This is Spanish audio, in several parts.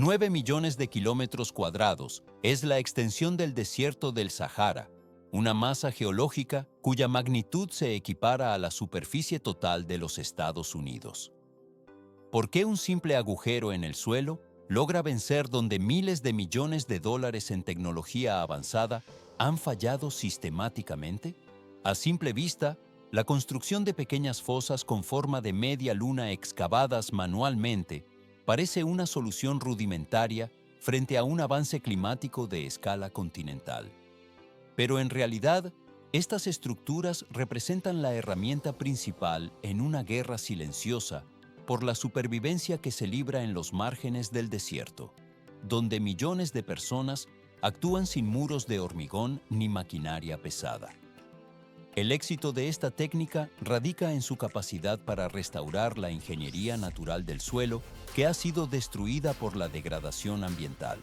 9 millones de kilómetros cuadrados es la extensión del desierto del Sahara, una masa geológica cuya magnitud se equipara a la superficie total de los Estados Unidos. ¿Por qué un simple agujero en el suelo logra vencer donde miles de millones de dólares en tecnología avanzada han fallado sistemáticamente? A simple vista, la construcción de pequeñas fosas con forma de media luna excavadas manualmente parece una solución rudimentaria frente a un avance climático de escala continental. Pero en realidad, estas estructuras representan la herramienta principal en una guerra silenciosa por la supervivencia que se libra en los márgenes del desierto, donde millones de personas actúan sin muros de hormigón ni maquinaria pesada. El éxito de esta técnica radica en su capacidad para restaurar la ingeniería natural del suelo que ha sido destruida por la degradación ambiental.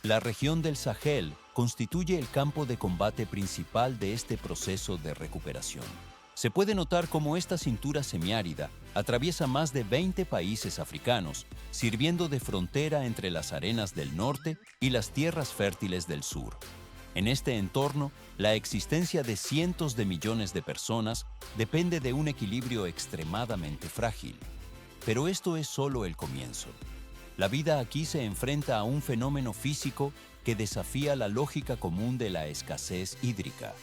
La región del Sahel constituye el campo de combate principal de este proceso de recuperación. Se puede notar cómo esta cintura semiárida atraviesa más de 20 países africanos, sirviendo de frontera entre las arenas del norte y las tierras fértiles del sur. En este entorno, la existencia de cientos de millones de personas depende de un equilibrio extremadamente frágil. Pero esto es solo el comienzo. La vida aquí se enfrenta a un fenómeno físico que desafía la lógica común de la escasez hídrica.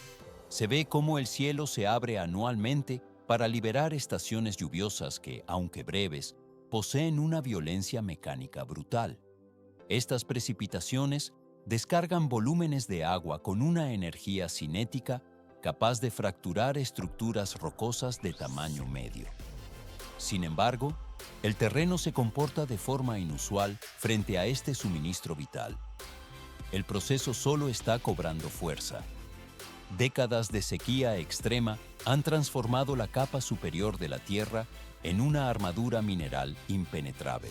Se ve cómo el cielo se abre anualmente para liberar estaciones lluviosas que, aunque breves, poseen una violencia mecánica brutal. Estas precipitaciones descargan volúmenes de agua con una energía cinética capaz de fracturar estructuras rocosas de tamaño medio. Sin embargo, el terreno se comporta de forma inusual frente a este suministro vital. El proceso solo está cobrando fuerza. Décadas de sequía extrema han transformado la capa superior de la Tierra en una armadura mineral impenetrable.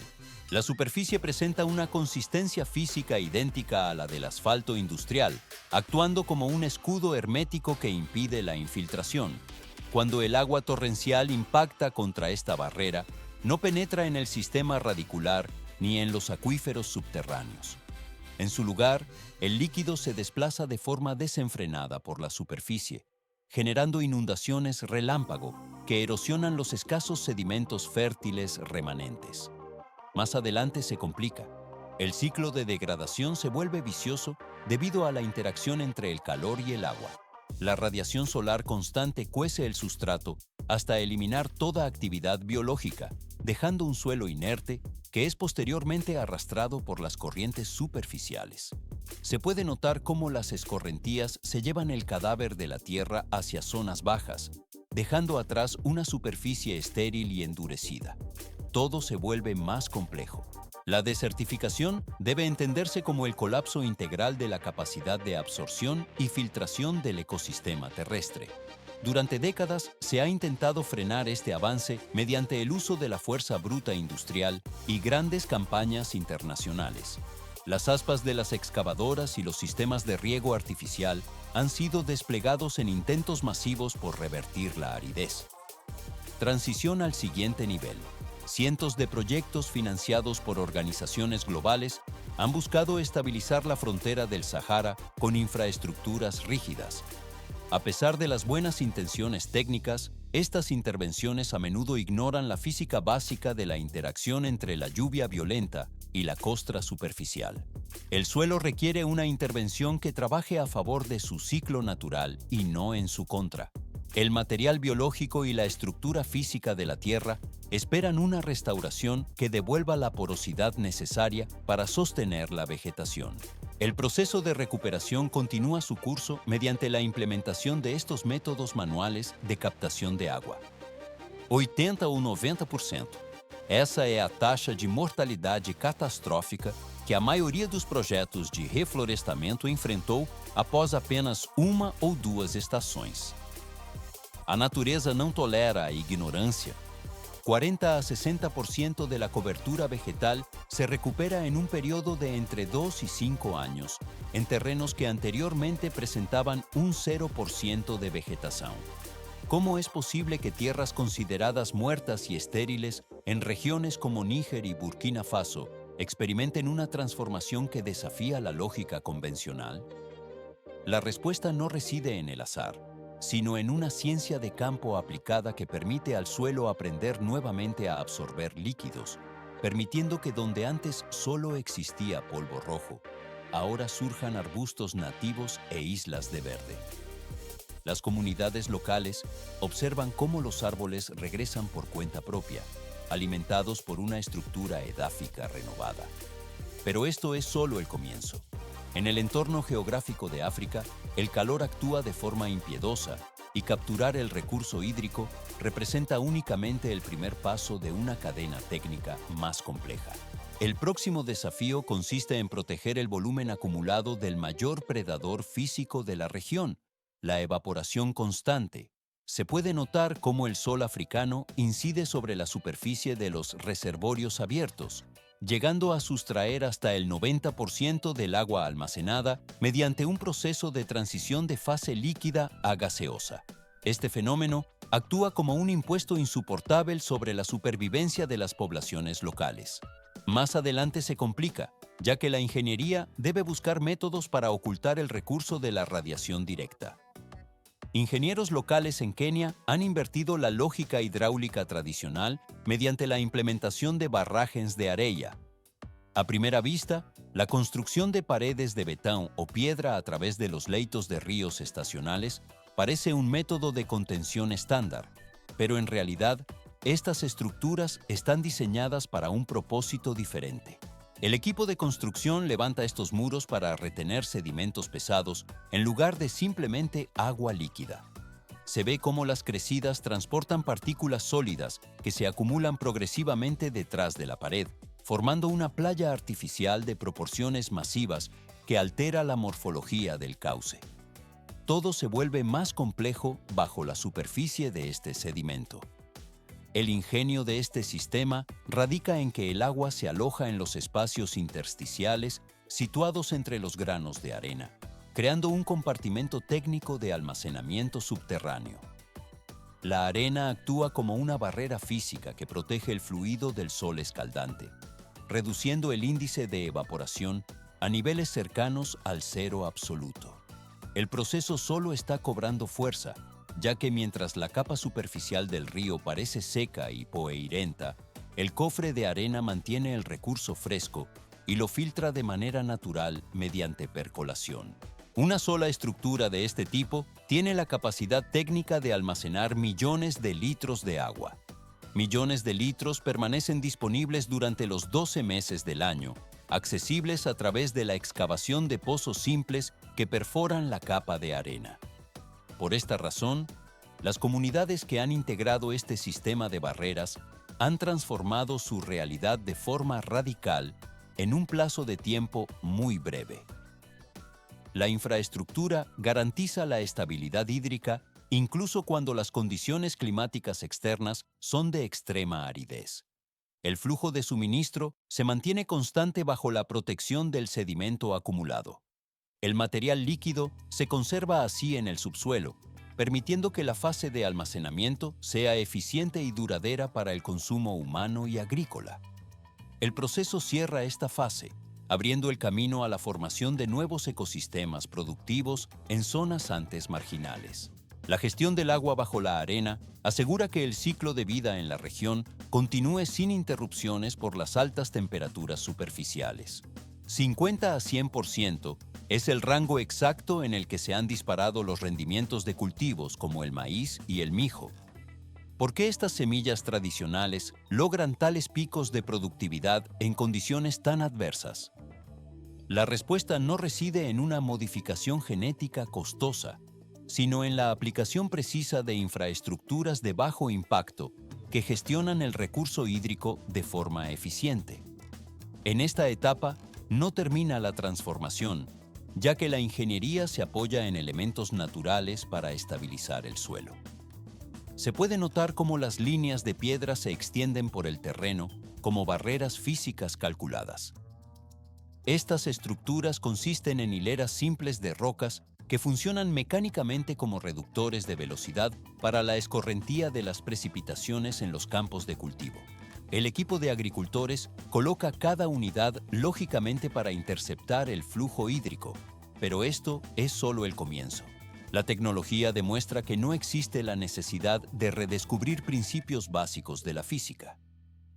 La superficie presenta una consistencia física idéntica a la del asfalto industrial, actuando como un escudo hermético que impide la infiltración. Cuando el agua torrencial impacta contra esta barrera, no penetra en el sistema radicular ni en los acuíferos subterráneos. En su lugar, el líquido se desplaza de forma desenfrenada por la superficie, generando inundaciones relámpago que erosionan los escasos sedimentos fértiles remanentes. Más adelante se complica. El ciclo de degradación se vuelve vicioso debido a la interacción entre el calor y el agua. La radiación solar constante cuece el sustrato hasta eliminar toda actividad biológica, dejando un suelo inerte que es posteriormente arrastrado por las corrientes superficiales. Se puede notar cómo las escorrentías se llevan el cadáver de la Tierra hacia zonas bajas, dejando atrás una superficie estéril y endurecida. Todo se vuelve más complejo. La desertificación debe entenderse como el colapso integral de la capacidad de absorción y filtración del ecosistema terrestre. Durante décadas se ha intentado frenar este avance mediante el uso de la fuerza bruta industrial y grandes campañas internacionales. Las aspas de las excavadoras y los sistemas de riego artificial han sido desplegados en intentos masivos por revertir la aridez. Transición al siguiente nivel. Cientos de proyectos financiados por organizaciones globales han buscado estabilizar la frontera del Sahara con infraestructuras rígidas. A pesar de las buenas intenciones técnicas, estas intervenciones a menudo ignoran la física básica de la interacción entre la lluvia violenta y la costra superficial. El suelo requiere una intervención que trabaje a favor de su ciclo natural y no en su contra. El material biológico y la estructura física de la Tierra esperan una restauración que devuelva la porosidad necesaria para sostener la vegetación. El proceso de recuperación continúa su curso mediante la implementación de estos métodos manuales de captación de agua. 80 ou 90%. Essa é a taxa de mortalidade catastrófica que a maioria dos projetos de reflorestamento enfrentou após apenas uma ou duas estações. A natureza não tolera a ignorância. 40 a 60% de la cobertura vegetal se recupera en un periodo de entre 2 y 5 años, en terrenos que anteriormente presentaban un 0% de vegetación. ¿Cómo es posible que tierras consideradas muertas y estériles en regiones como Níger y Burkina Faso experimenten una transformación que desafía la lógica convencional? La respuesta no reside en el azar, sino en una ciencia de campo aplicada que permite al suelo aprender nuevamente a absorber líquidos, permitiendo que donde antes solo existía polvo rojo, ahora surjan arbustos nativos e islas de verde. Las comunidades locales observan cómo los árboles regresan por cuenta propia, alimentados por una estructura edáfica renovada. Pero esto es solo el comienzo. En el entorno geográfico de África, el calor actúa de forma impiedosa y capturar el recurso hídrico representa únicamente el primer paso de una cadena técnica más compleja. El próximo desafío consiste en proteger el volumen acumulado del mayor predador físico de la región, la evaporación constante. Se puede notar cómo el sol africano incide sobre la superficie de los reservorios abiertos, llegando a sustraer hasta el 90% del agua almacenada mediante un proceso de transición de fase líquida a gaseosa. Este fenómeno actúa como un impuesto insoportable sobre la supervivencia de las poblaciones locales. Más adelante se complica, ya que la ingeniería debe buscar métodos para ocultar el recurso de la radiación directa. Ingenieros locales en Kenia han invertido la lógica hidráulica tradicional mediante la implementación de barrajes de arena. A primera vista, la construcción de paredes de betón o piedra a través de los leitos de ríos estacionales parece un método de contención estándar, pero en realidad, estas estructuras están diseñadas para un propósito diferente. El equipo de construcción levanta estos muros para retener sedimentos pesados en lugar de simplemente agua líquida. Se ve cómo las crecidas transportan partículas sólidas que se acumulan progresivamente detrás de la pared, formando una playa artificial de proporciones masivas que altera la morfología del cauce. Todo se vuelve más complejo bajo la superficie de este sedimento. El ingenio de este sistema radica en que el agua se aloja en los espacios intersticiales situados entre los granos de arena, creando un compartimento técnico de almacenamiento subterráneo. La arena actúa como una barrera física que protege el fluido del sol escaldante, reduciendo el índice de evaporación a niveles cercanos al cero absoluto. El proceso solo está cobrando fuerza, ya que mientras la capa superficial del río parece seca y poeirenta, el cofre de arena mantiene el recurso fresco y lo filtra de manera natural mediante percolación. Una sola estructura de este tipo tiene la capacidad técnica de almacenar millones de litros de agua. Millones de litros permanecen disponibles durante los 12 meses del año, accesibles a través de la excavación de pozos simples que perforan la capa de arena. Por esta razón, las comunidades que han integrado este sistema de barreras han transformado su realidad de forma radical en un plazo de tiempo muy breve. La infraestructura garantiza la estabilidad hídrica incluso cuando las condiciones climáticas externas son de extrema aridez. El flujo de suministro se mantiene constante bajo la protección del sedimento acumulado. El material líquido se conserva así en el subsuelo, permitiendo que la fase de almacenamiento sea eficiente y duradera para el consumo humano y agrícola. El proceso cierra esta fase, abriendo el camino a la formación de nuevos ecosistemas productivos en zonas antes marginales. La gestión del agua bajo la arena asegura que el ciclo de vida en la región continúe sin interrupciones por las altas temperaturas superficiales. 50 a 100% es el rango exacto en el que se han disparado los rendimientos de cultivos como el maíz y el mijo. ¿Por qué estas semillas tradicionales logran tales picos de productividad en condiciones tan adversas? La respuesta no reside en una modificación genética costosa, sino en la aplicación precisa de infraestructuras de bajo impacto que gestionan el recurso hídrico de forma eficiente. En esta etapa no termina la transformación, ya que la ingeniería se apoya en elementos naturales para estabilizar el suelo. Se puede notar cómo las líneas de piedra se extienden por el terreno como barreras físicas calculadas. Estas estructuras consisten en hileras simples de rocas que funcionan mecánicamente como reductores de velocidad para la escorrentía de las precipitaciones en los campos de cultivo. El equipo de agricultores coloca cada unidad lógicamente para interceptar el flujo hídrico, pero esto es solo el comienzo. La tecnología demuestra que no existe la necesidad de redescubrir principios básicos de la física.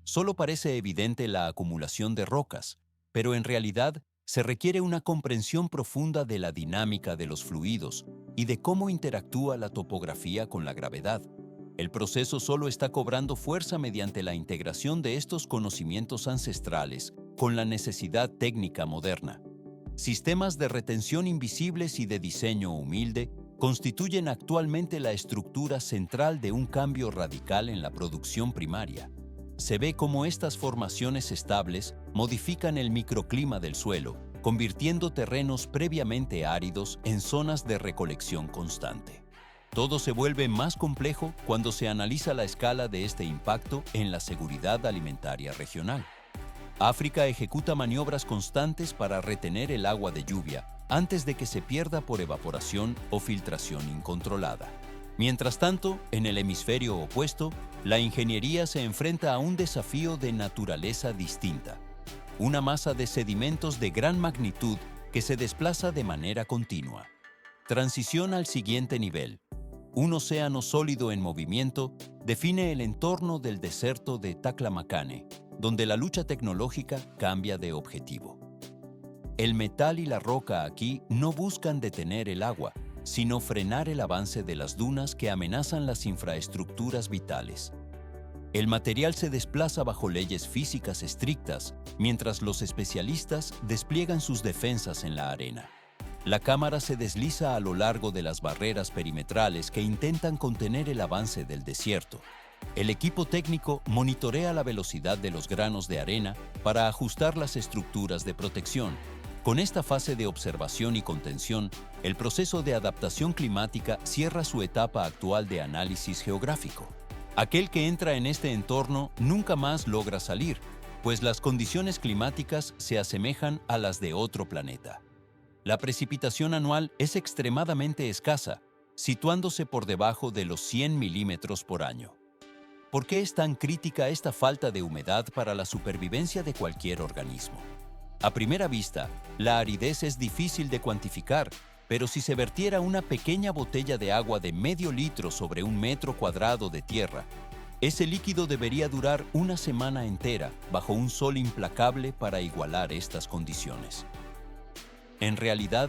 Solo parece evidente la acumulación de rocas, pero en realidad se requiere una comprensión profunda de la dinámica de los fluidos y de cómo interactúa la topografía con la gravedad. El proceso solo está cobrando fuerza mediante la integración de estos conocimientos ancestrales con la necesidad técnica moderna. Sistemas de retención invisibles y de diseño humilde constituyen actualmente la estructura central de un cambio radical en la producción primaria. Se ve cómo estas formaciones estables modifican el microclima del suelo, convirtiendo terrenos previamente áridos en zonas de recolección constante. Todo se vuelve más complejo cuando se analiza la escala de este impacto en la seguridad alimentaria regional. África ejecuta maniobras constantes para retener el agua de lluvia antes de que se pierda por evaporación o filtración incontrolada. Mientras tanto, en el hemisferio opuesto, la ingeniería se enfrenta a un desafío de naturaleza distinta: una masa de sedimentos de gran magnitud que se desplaza de manera continua. Transición al siguiente nivel. Un océano sólido en movimiento define el entorno del desierto de Taklamakan, donde la lucha tecnológica cambia de objetivo. El metal y la roca aquí no buscan detener el agua, sino frenar el avance de las dunas que amenazan las infraestructuras vitales. El material se desplaza bajo leyes físicas estrictas, mientras los especialistas despliegan sus defensas en la arena. La cámara se desliza a lo largo de las barreras perimetrales que intentan contener el avance del desierto. El equipo técnico monitorea la velocidad de los granos de arena para ajustar las estructuras de protección. Con esta fase de observación y contención, el proceso de adaptación climática cierra su etapa actual de análisis geográfico. Aquel que entra en este entorno nunca más logra salir, pues las condiciones climáticas se asemejan a las de otro planeta. La precipitación anual es extremadamente escasa, situándose por debajo de los 100 milímetros por año. ¿Por qué es tan crítica esta falta de humedad para la supervivencia de cualquier organismo? A primera vista, la aridez es difícil de cuantificar, pero si se vertiera una pequeña botella de agua de medio litro sobre 1 metro cuadrado de tierra, ese líquido debería durar una semana entera bajo un sol implacable para igualar estas condiciones. En realidad,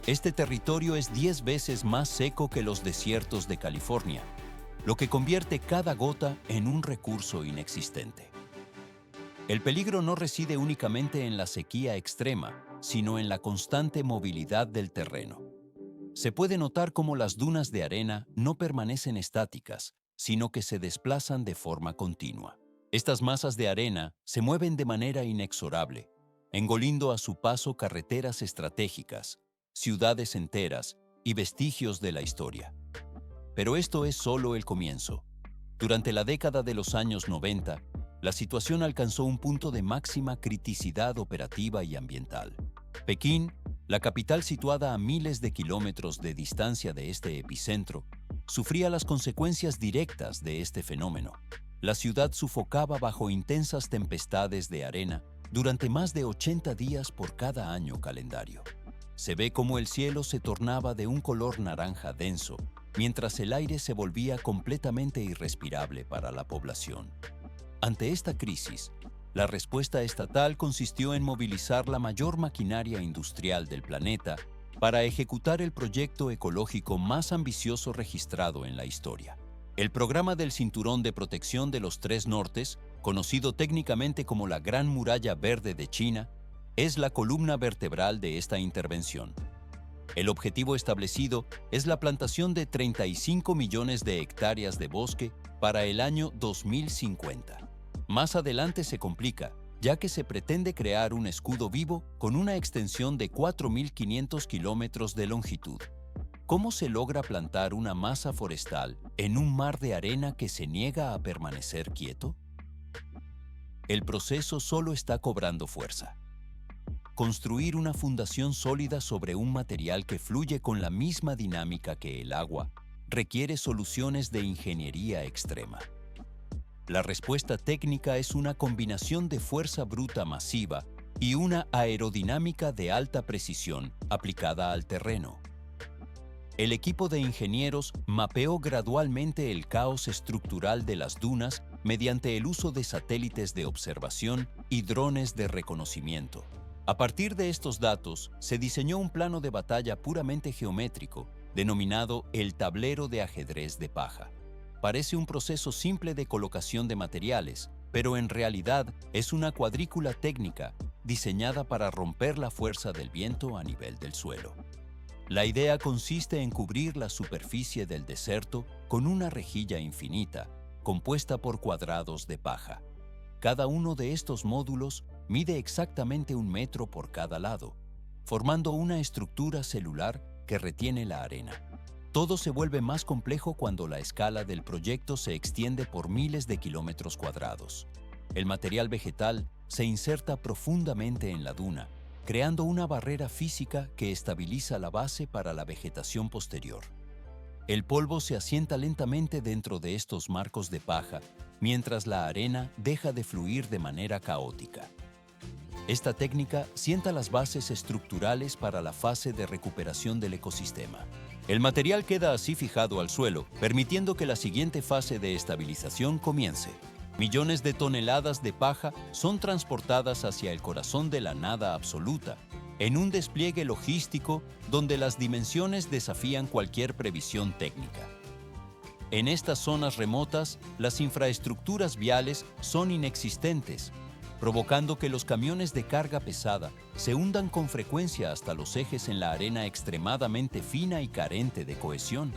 este territorio es 10 veces más seco que los desiertos de California, lo que convierte cada gota en un recurso inexistente. El peligro no reside únicamente en la sequía extrema, sino en la constante movilidad del terreno. Se puede notar cómo las dunas de arena no permanecen estáticas, sino que se desplazan de forma continua. Estas masas de arena se mueven de manera inexorable, engoliendo a su paso carreteras estratégicas, ciudades enteras y vestigios de la historia. Pero esto es solo el comienzo. Durante la década de los años 90, la situación alcanzó un punto de máxima criticidad operativa y ambiental. Pekín, la capital situada a miles de kilómetros de distancia de este epicentro, sufría las consecuencias directas de este fenómeno. La ciudad sufocaba bajo intensas tempestades de arena durante más de 80 días por cada año calendario. Se ve cómo el cielo se tornaba de un color naranja denso, mientras el aire se volvía completamente irrespirable para la población. Ante esta crisis, la respuesta estatal consistió en movilizar la mayor maquinaria industrial del planeta para ejecutar el proyecto ecológico más ambicioso registrado en la historia. El programa del Cinturón de Protección de los Tres Nortes, conocido técnicamente como la Gran Muralla Verde de China, es la columna vertebral de esta intervención. El objetivo establecido es la plantación de 35 millones de hectáreas de bosque para el año 2050. Más adelante se complica, ya que se pretende crear un escudo vivo con una extensión de 4.500 kilómetros de longitud. ¿Cómo se logra plantar una masa forestal en un mar de arena que se niega a permanecer quieto? El proceso solo está cobrando fuerza. Construir una fundación sólida sobre un material que fluye con la misma dinámica que el agua requiere soluciones de ingeniería extrema. La respuesta técnica es una combinación de fuerza bruta masiva y una aerodinámica de alta precisión aplicada al terreno. El equipo de ingenieros mapeó gradualmente el caos estructural de las dunas mediante el uso de satélites de observación y drones de reconocimiento. A partir de estos datos, se diseñó un plano de batalla puramente geométrico, denominado el tablero de ajedrez de paja. Parece un proceso simple de colocación de materiales, pero en realidad es una cuadrícula técnica diseñada para romper la fuerza del viento a nivel del suelo. La idea consiste en cubrir la superficie del desierto con una rejilla infinita, compuesta por cuadrados de paja. Cada uno de estos módulos mide exactamente 1 metro por cada lado, formando una estructura celular que retiene la arena. Todo se vuelve más complejo cuando la escala del proyecto se extiende por miles de kilómetros cuadrados. El material vegetal se inserta profundamente en la duna, creando una barrera física que estabiliza la base para la vegetación posterior. El polvo se asienta lentamente dentro de estos marcos de paja, mientras la arena deja de fluir de manera caótica. Esta técnica sienta las bases estructurales para la fase de recuperación del ecosistema. El material queda así fijado al suelo, permitiendo que la siguiente fase de estabilización comience. Millones de toneladas de paja son transportadas hacia el corazón de la nada absoluta, en un despliegue logístico donde las dimensiones desafían cualquier previsión técnica. En estas zonas remotas, las infraestructuras viales son inexistentes, provocando que los camiones de carga pesada se hundan con frecuencia hasta los ejes en la arena extremadamente fina y carente de cohesión.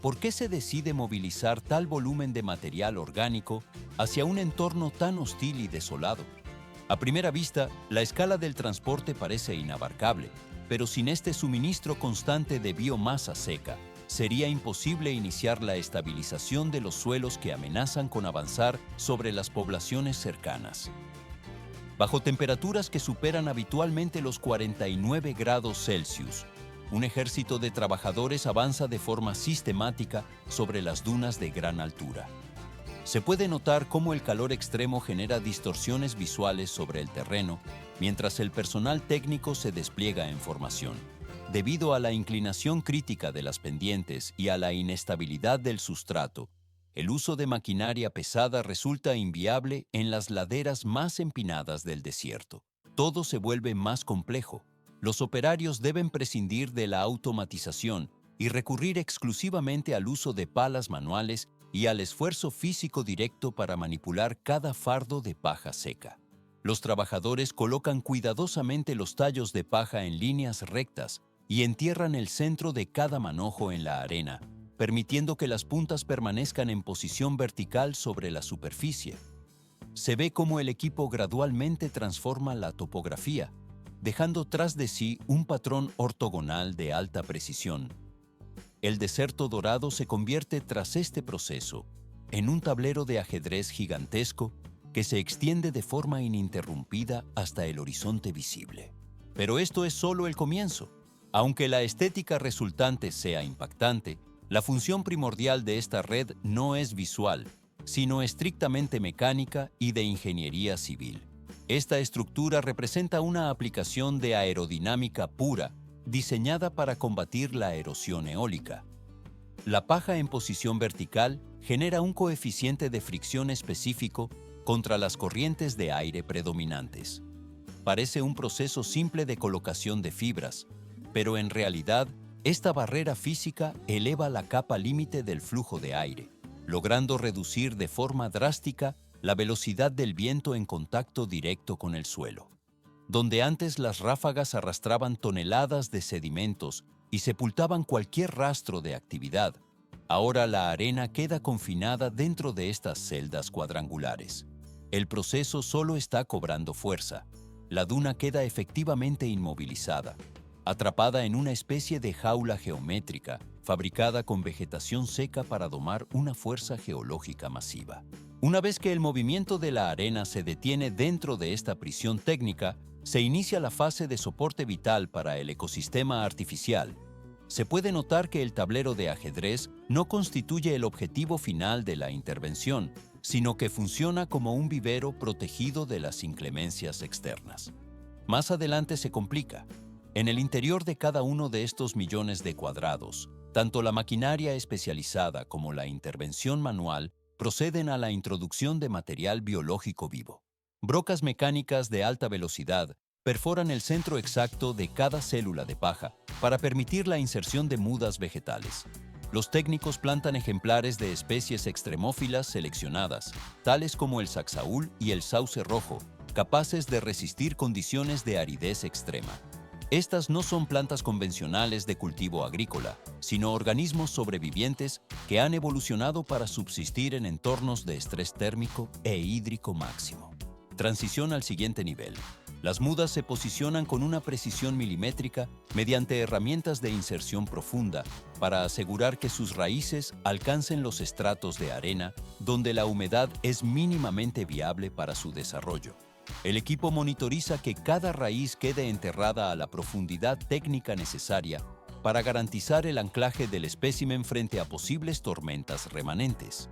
¿Por qué se decide movilizar tal volumen de material orgánico hacia un entorno tan hostil y desolado? A primera vista, la escala del transporte parece inabarcable, pero sin este suministro constante de biomasa seca, sería imposible iniciar la estabilización de los suelos que amenazan con avanzar sobre las poblaciones cercanas. Bajo temperaturas que superan habitualmente los 49 grados Celsius, un ejército de trabajadores avanza de forma sistemática sobre las dunas de gran altura. Se puede notar cómo el calor extremo genera distorsiones visuales sobre el terreno, mientras el personal técnico se despliega en formación. Debido a la inclinación crítica de las pendientes y a la inestabilidad del sustrato, el uso de maquinaria pesada resulta inviable en las laderas más empinadas del desierto. Todo se vuelve más complejo. Los operarios deben prescindir de la automatización y recurrir exclusivamente al uso de palas manuales y al esfuerzo físico directo para manipular cada fardo de paja seca. Los trabajadores colocan cuidadosamente los tallos de paja en líneas rectas y entierran el centro de cada manojo en la arena, permitiendo que las puntas permanezcan en posición vertical sobre la superficie. Se ve cómo el equipo gradualmente transforma la topografía, dejando tras de sí un patrón ortogonal de alta precisión. El desierto dorado se convierte tras este proceso en un tablero de ajedrez gigantesco que se extiende de forma ininterrumpida hasta el horizonte visible. Pero esto es solo el comienzo. Aunque la estética resultante sea impactante, la función primordial de esta red no es visual, sino estrictamente mecánica y de ingeniería civil. Esta estructura representa una aplicación de aerodinámica pura, diseñada para combatir la erosión eólica. La paja en posición vertical genera un coeficiente de fricción específico contra las corrientes de aire predominantes. Parece un proceso simple de colocación de fibras, pero en realidad, esta barrera física eleva la capa límite del flujo de aire, logrando reducir de forma drástica la velocidad del viento en contacto directo con el suelo. Donde antes las ráfagas arrastraban toneladas de sedimentos y sepultaban cualquier rastro de actividad, ahora la arena queda confinada dentro de estas celdas cuadrangulares. El proceso solo está cobrando fuerza. La duna queda efectivamente inmovilizada, atrapada en una especie de jaula geométrica, fabricada con vegetación seca para domar una fuerza geológica masiva. Una vez que el movimiento de la arena se detiene dentro de esta prisión técnica, se inicia la fase de soporte vital para el ecosistema artificial. Se puede notar que el tablero de ajedrez no constituye el objetivo final de la intervención, sino que funciona como un vivero protegido de las inclemencias externas. Más adelante se complica. En el interior de cada uno de estos millones de cuadrados, tanto la maquinaria especializada como la intervención manual proceden a la introducción de material biológico vivo. Brocas mecánicas de alta velocidad perforan el centro exacto de cada célula de paja para permitir la inserción de mudas vegetales. Los técnicos plantan ejemplares de especies extremófilas seleccionadas, tales como el saxaúl y el sauce rojo, capaces de resistir condiciones de aridez extrema. Estas no son plantas convencionales de cultivo agrícola, sino organismos sobrevivientes que han evolucionado para subsistir en entornos de estrés térmico e hídrico máximo. Transición al siguiente nivel. Las mudas se posicionan con una precisión milimétrica mediante herramientas de inserción profunda para asegurar que sus raíces alcancen los estratos de arena donde la humedad es mínimamente viable para su desarrollo. El equipo monitoriza que cada raíz quede enterrada a la profundidad técnica necesaria para garantizar el anclaje del espécimen frente a posibles tormentas remanentes.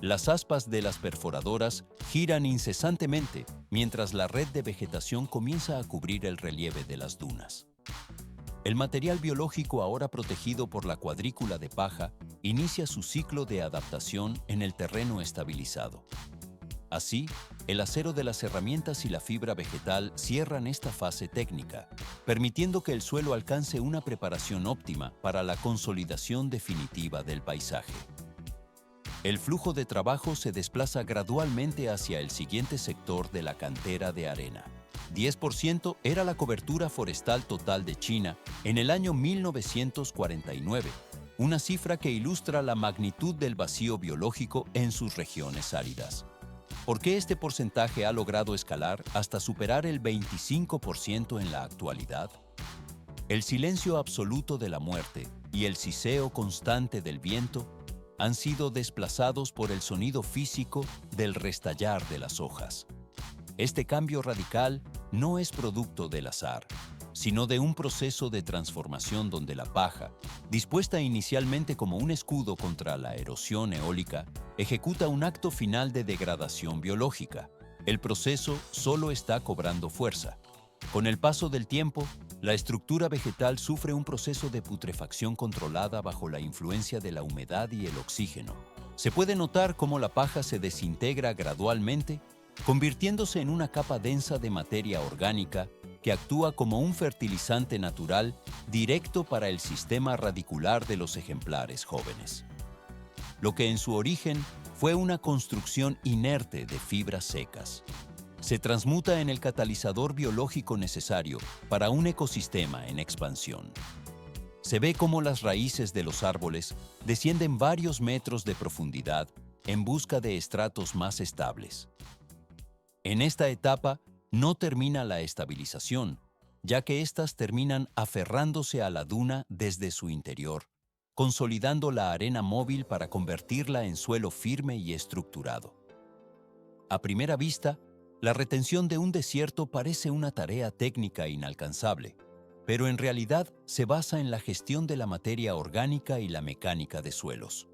Las aspas de las perforadoras giran incesantemente mientras la red de vegetación comienza a cubrir el relieve de las dunas. El material biológico, ahora protegido por la cuadrícula de paja, inicia su ciclo de adaptación en el terreno estabilizado. Así, el acero de las herramientas y la fibra vegetal cierran esta fase técnica, permitiendo que el suelo alcance una preparación óptima para la consolidación definitiva del paisaje. El flujo de trabajo se desplaza gradualmente hacia el siguiente sector de la cantera de arena. 10% era la cobertura forestal total de China en el año 1949, una cifra que ilustra la magnitud del vacío biológico en sus regiones áridas. ¿Por qué este porcentaje ha logrado escalar hasta superar el 25% en la actualidad? El silencio absoluto de la muerte y el siseo constante del viento han sido desplazados por el sonido físico del restallar de las hojas. Este cambio radical no es producto del azar, sino de un proceso de transformación donde la paja, dispuesta inicialmente como un escudo contra la erosión eólica, ejecuta un acto final de degradación biológica. El proceso solo está cobrando fuerza. Con el paso del tiempo, la estructura vegetal sufre un proceso de putrefacción controlada bajo la influencia de la humedad y el oxígeno. Se puede notar cómo la paja se desintegra gradualmente, convirtiéndose en una capa densa de materia orgánica que actúa como un fertilizante natural directo para el sistema radicular de los ejemplares jóvenes. Lo que en su origen fue una construcción inerte de fibras secas, se transmuta en el catalizador biológico necesario para un ecosistema en expansión. Se ve cómo las raíces de los árboles descienden varios metros de profundidad en busca de estratos más estables. En esta etapa no termina la estabilización, ya que éstas terminan aferrándose a la duna desde su interior, consolidando la arena móvil para convertirla en suelo firme y estructurado. A primera vista, la retención de un desierto parece una tarea técnica inalcanzable, pero en realidad se basa en la gestión de la materia orgánica y la mecánica de suelos.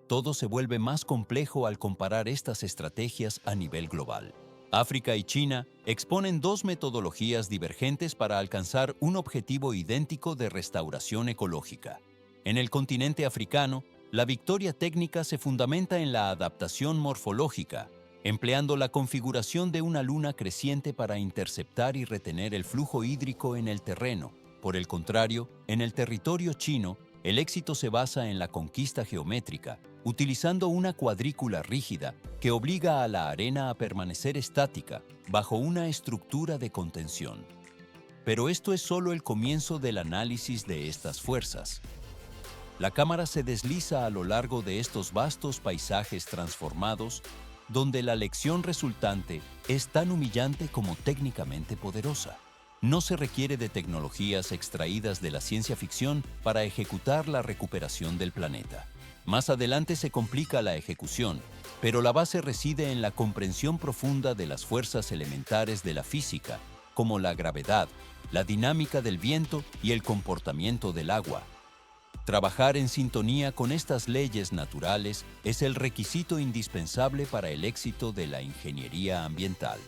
Todo se vuelve más complejo al comparar estas estrategias a nivel global. África y China exponen dos metodologías divergentes para alcanzar un objetivo idéntico de restauración ecológica. En el continente africano, la victoria técnica se fundamenta en la adaptación morfológica, empleando la configuración de una luna creciente para interceptar y retener el flujo hídrico en el terreno. Por el contrario, en el territorio chino, el éxito se basa en la conquista geométrica, utilizando una cuadrícula rígida que obliga a la arena a permanecer estática bajo una estructura de contención. Pero esto es solo el comienzo del análisis de estas fuerzas. La cámara se desliza a lo largo de estos vastos paisajes transformados, donde la lección resultante es tan humillante como técnicamente poderosa. No se requiere de tecnologías extraídas de la ciencia ficción para ejecutar la recuperación del planeta. Más adelante se complica la ejecución, pero la base reside en la comprensión profunda de las fuerzas elementares de la física, como la gravedad, la dinámica del viento y el comportamiento del agua. Trabajar en sintonía con estas leyes naturales es el requisito indispensable para el éxito de la ingeniería ambiental.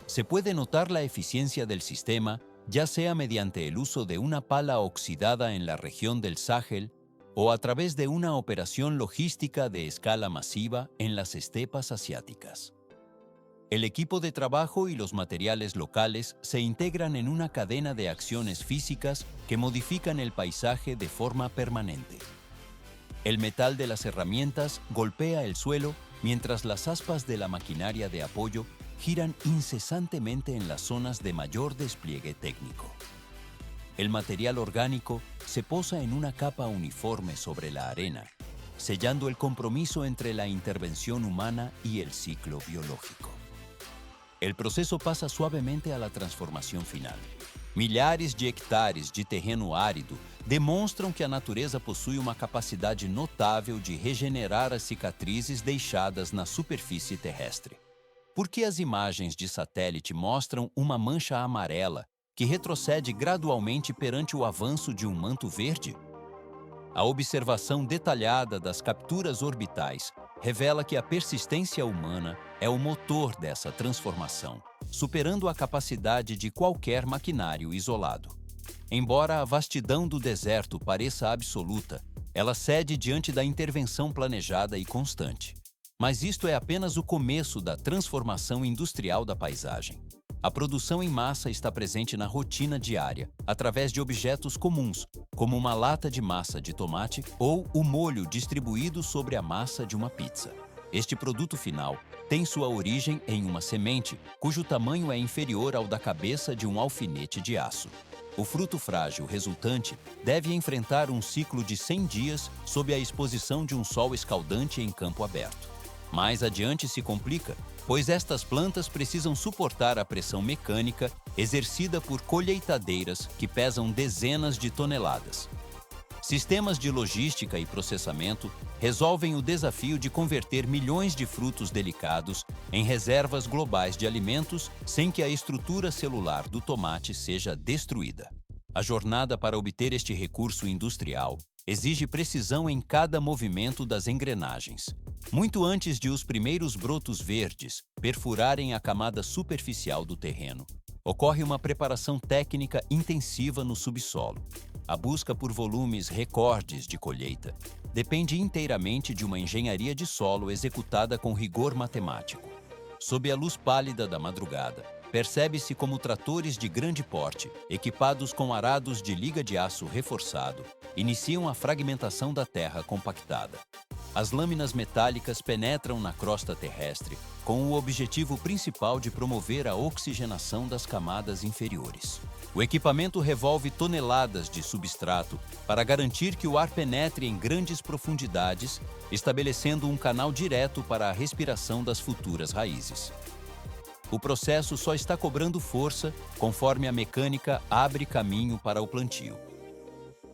Se puede notar la eficiencia del sistema, ya sea mediante el uso de una pala oxidada en la región del Sáhel o a través de una operación logística de escala masiva en las estepas asiáticas. El equipo de trabajo y los materiales locales se integran en una cadena de acciones físicas que modifican el paisaje de forma permanente. El metal de las herramientas golpea el suelo mientras las aspas de la maquinaria de apoyo giran incesantemente en las zonas de mayor despliegue técnico. El material orgánico se posa en una capa uniforme sobre la arena, sellando el compromiso entre la intervención humana y el ciclo biológico. El processo passa suavemente à transformação final. Milhares de hectares de terreno árido demonstram que a natureza possui uma capacidade notável de regenerar as cicatrizes deixadas na superfície terrestre. Por que as imagens de satélite mostram uma mancha amarela que retrocede gradualmente perante o avanço de um manto verde? A observação detalhada das capturas orbitais revela que a persistência humana é o motor dessa transformação, superando a capacidade de qualquer maquinário isolado. Embora a vastidão do deserto pareça absoluta, ela cede diante da intervenção planejada e constante. Mas isto é apenas o começo da transformação industrial da paisagem. A produção em massa está presente na rotina diária, através de objetos comuns, como uma lata de massa de tomate ou o molho distribuído sobre a massa de uma pizza. Este produto final tem sua origem em uma semente, cujo tamanho é inferior ao da cabeça de um alfinete de aço. O fruto frágil resultante deve enfrentar um ciclo de 100 dias sob a exposição de um sol escaldante em campo aberto. Mais adiante se complica, pois estas plantas precisam suportar a pressão mecânica exercida por colheitadeiras que pesam dezenas de toneladas. Sistemas de logística e processamento resolvem o desafio de converter milhões de frutos delicados em reservas globais de alimentos sem que a estrutura celular do tomate seja destruída. A jornada para obter este recurso industrial exige precisão em cada movimento das engrenagens. Muito antes de os primeiros brotos verdes perfurarem a camada superficial do terreno, ocorre uma preparação técnica intensiva no subsolo. A busca por volumes recordes de colheita depende inteiramente de uma engenharia de solo executada com rigor matemático. Sob a luz pálida da madrugada, percebe-se como tratores de grande porte, equipados com arados de liga de aço reforçado, iniciam a fragmentação da terra compactada. As lâminas metálicas penetram na crosta terrestre com o objetivo principal de promover a oxigenação das camadas inferiores. O equipamento revolve toneladas de substrato para garantir que o ar penetre em grandes profundidades, estabelecendo um canal direto para a respiração das futuras raízes. O processo só está cobrando força conforme a mecânica abre caminho para o plantio.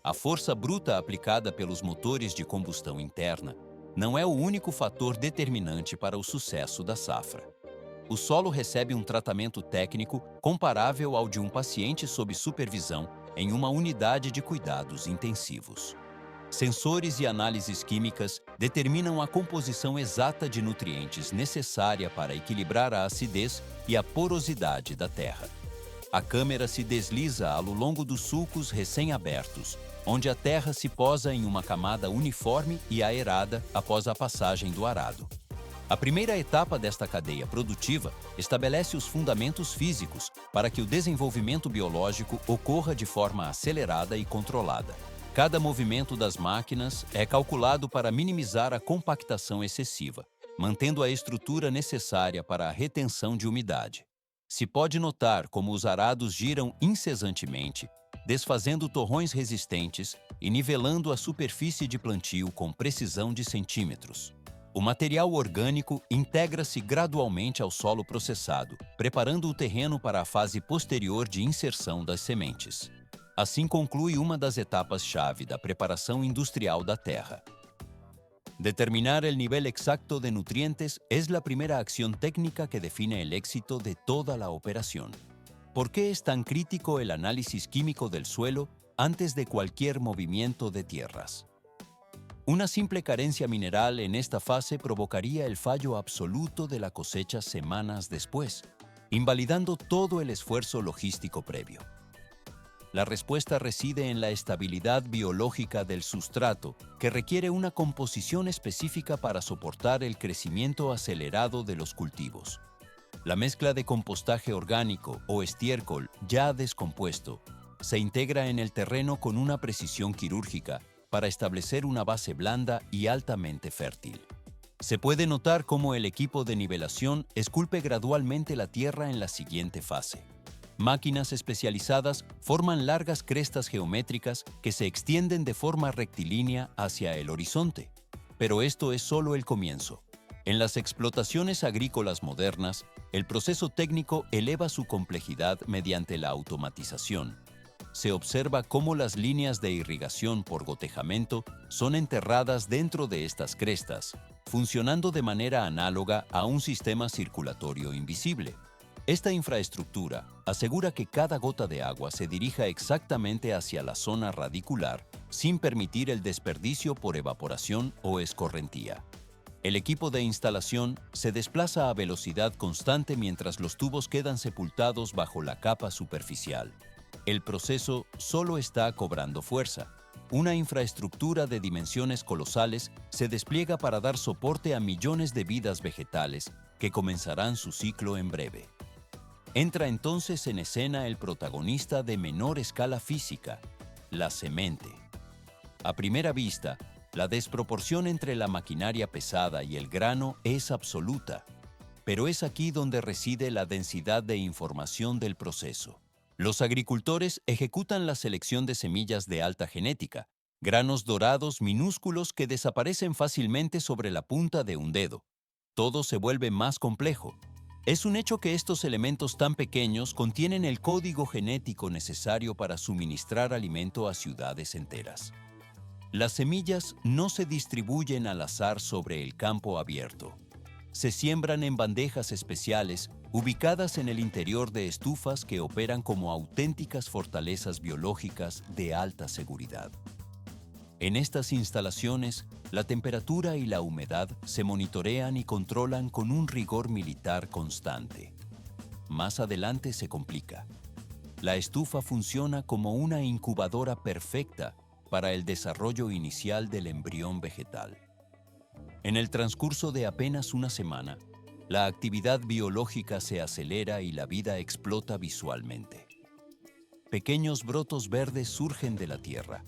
A força bruta aplicada pelos motores de combustão interna não é o único fator determinante para o sucesso da safra. O solo recebe um tratamento técnico comparável ao de um paciente sob supervisão em uma unidade de cuidados intensivos. Sensores e análises químicas determinam a composição exata de nutrientes necessária para equilibrar a acidez e a porosidade da terra. A câmera se desliza ao longo dos sulcos recém-abertos, onde a terra se posa em uma camada uniforme e aerada após a passagem do arado. A primeira etapa desta cadeia produtiva estabelece os fundamentos físicos para que o desenvolvimento biológico ocorra de forma acelerada e controlada. Cada movimento das máquinas é calculado para minimizar a compactação excessiva, mantendo a estrutura necessária para a retenção de umidade. Se pode notar como os arados giram incessantemente, desfazendo torrões resistentes e nivelando a superfície de plantio com precisão de centímetros. O material orgânico integra-se gradualmente ao solo processado, preparando o terreno para a fase posterior de inserção das sementes. Assim conclui uma das etapas-chave da preparação industrial da terra. Determinar el nivel exacto de nutrientes es la primera acción técnica que define el éxito de toda la operación. ¿Por qué es tan crítico el análisis químico del suelo antes de cualquier movimiento de tierras? Una simple carencia mineral en esta fase provocaría el fallo absoluto de la cosecha semanas después, invalidando todo el esfuerzo logístico previo. La respuesta reside en la estabilidad biológica del sustrato, que requiere una composición específica para soportar el crecimiento acelerado de los cultivos. La mezcla de compostaje orgánico o estiércol ya descompuesto se integra en el terreno con una precisión quirúrgica para establecer una base blanda y altamente fértil. Se puede notar cómo el equipo de nivelación esculpe gradualmente la tierra en la siguiente fase. Máquinas especializadas forman largas crestas geométricas que se extienden de forma rectilínea hacia el horizonte. Pero esto es solo el comienzo. En las explotaciones agrícolas modernas, el proceso técnico eleva su complejidad mediante la automatización. Se observa cómo las líneas de irrigación por gotejamiento son enterradas dentro de estas crestas, funcionando de manera análoga a un sistema circulatorio invisible. Esta infraestructura asegura que cada gota de agua se dirija exactamente hacia la zona radicular sin permitir el desperdicio por evaporación o escorrentía. El equipo de instalación se desplaza a velocidad constante mientras los tubos quedan sepultados bajo la capa superficial. El proceso solo está cobrando fuerza. Una infraestructura de dimensiones colosales se despliega para dar soporte a millones de vidas vegetales que comenzarán su ciclo en breve. Entra entonces en escena el protagonista de menor escala física, la semente. A primera vista, la desproporción entre la maquinaria pesada y el grano es absoluta, pero es aquí donde reside la densidad de información del proceso. Los agricultores ejecutan la selección de semillas de alta genética, granos dorados minúsculos que desaparecen fácilmente sobre la punta de un dedo. Todo se vuelve más complejo. Es un hecho que estos elementos tan pequeños contienen el código genético necesario para suministrar alimento a ciudades enteras. Las semillas no se distribuyen al azar sobre el campo abierto. Se siembran en bandejas especiales ubicadas en el interior de estufas que operan como auténticas fortalezas biológicas de alta seguridad. En estas instalaciones, la temperatura y la humedad se monitorean y controlan con un rigor militar constante. Más adelante se complica. La estufa funciona como una incubadora perfecta para el desarrollo inicial del embrión vegetal. En el transcurso de apenas una semana, la actividad biológica se acelera y la vida explota visualmente. Pequeños brotos verdes surgen de la tierra,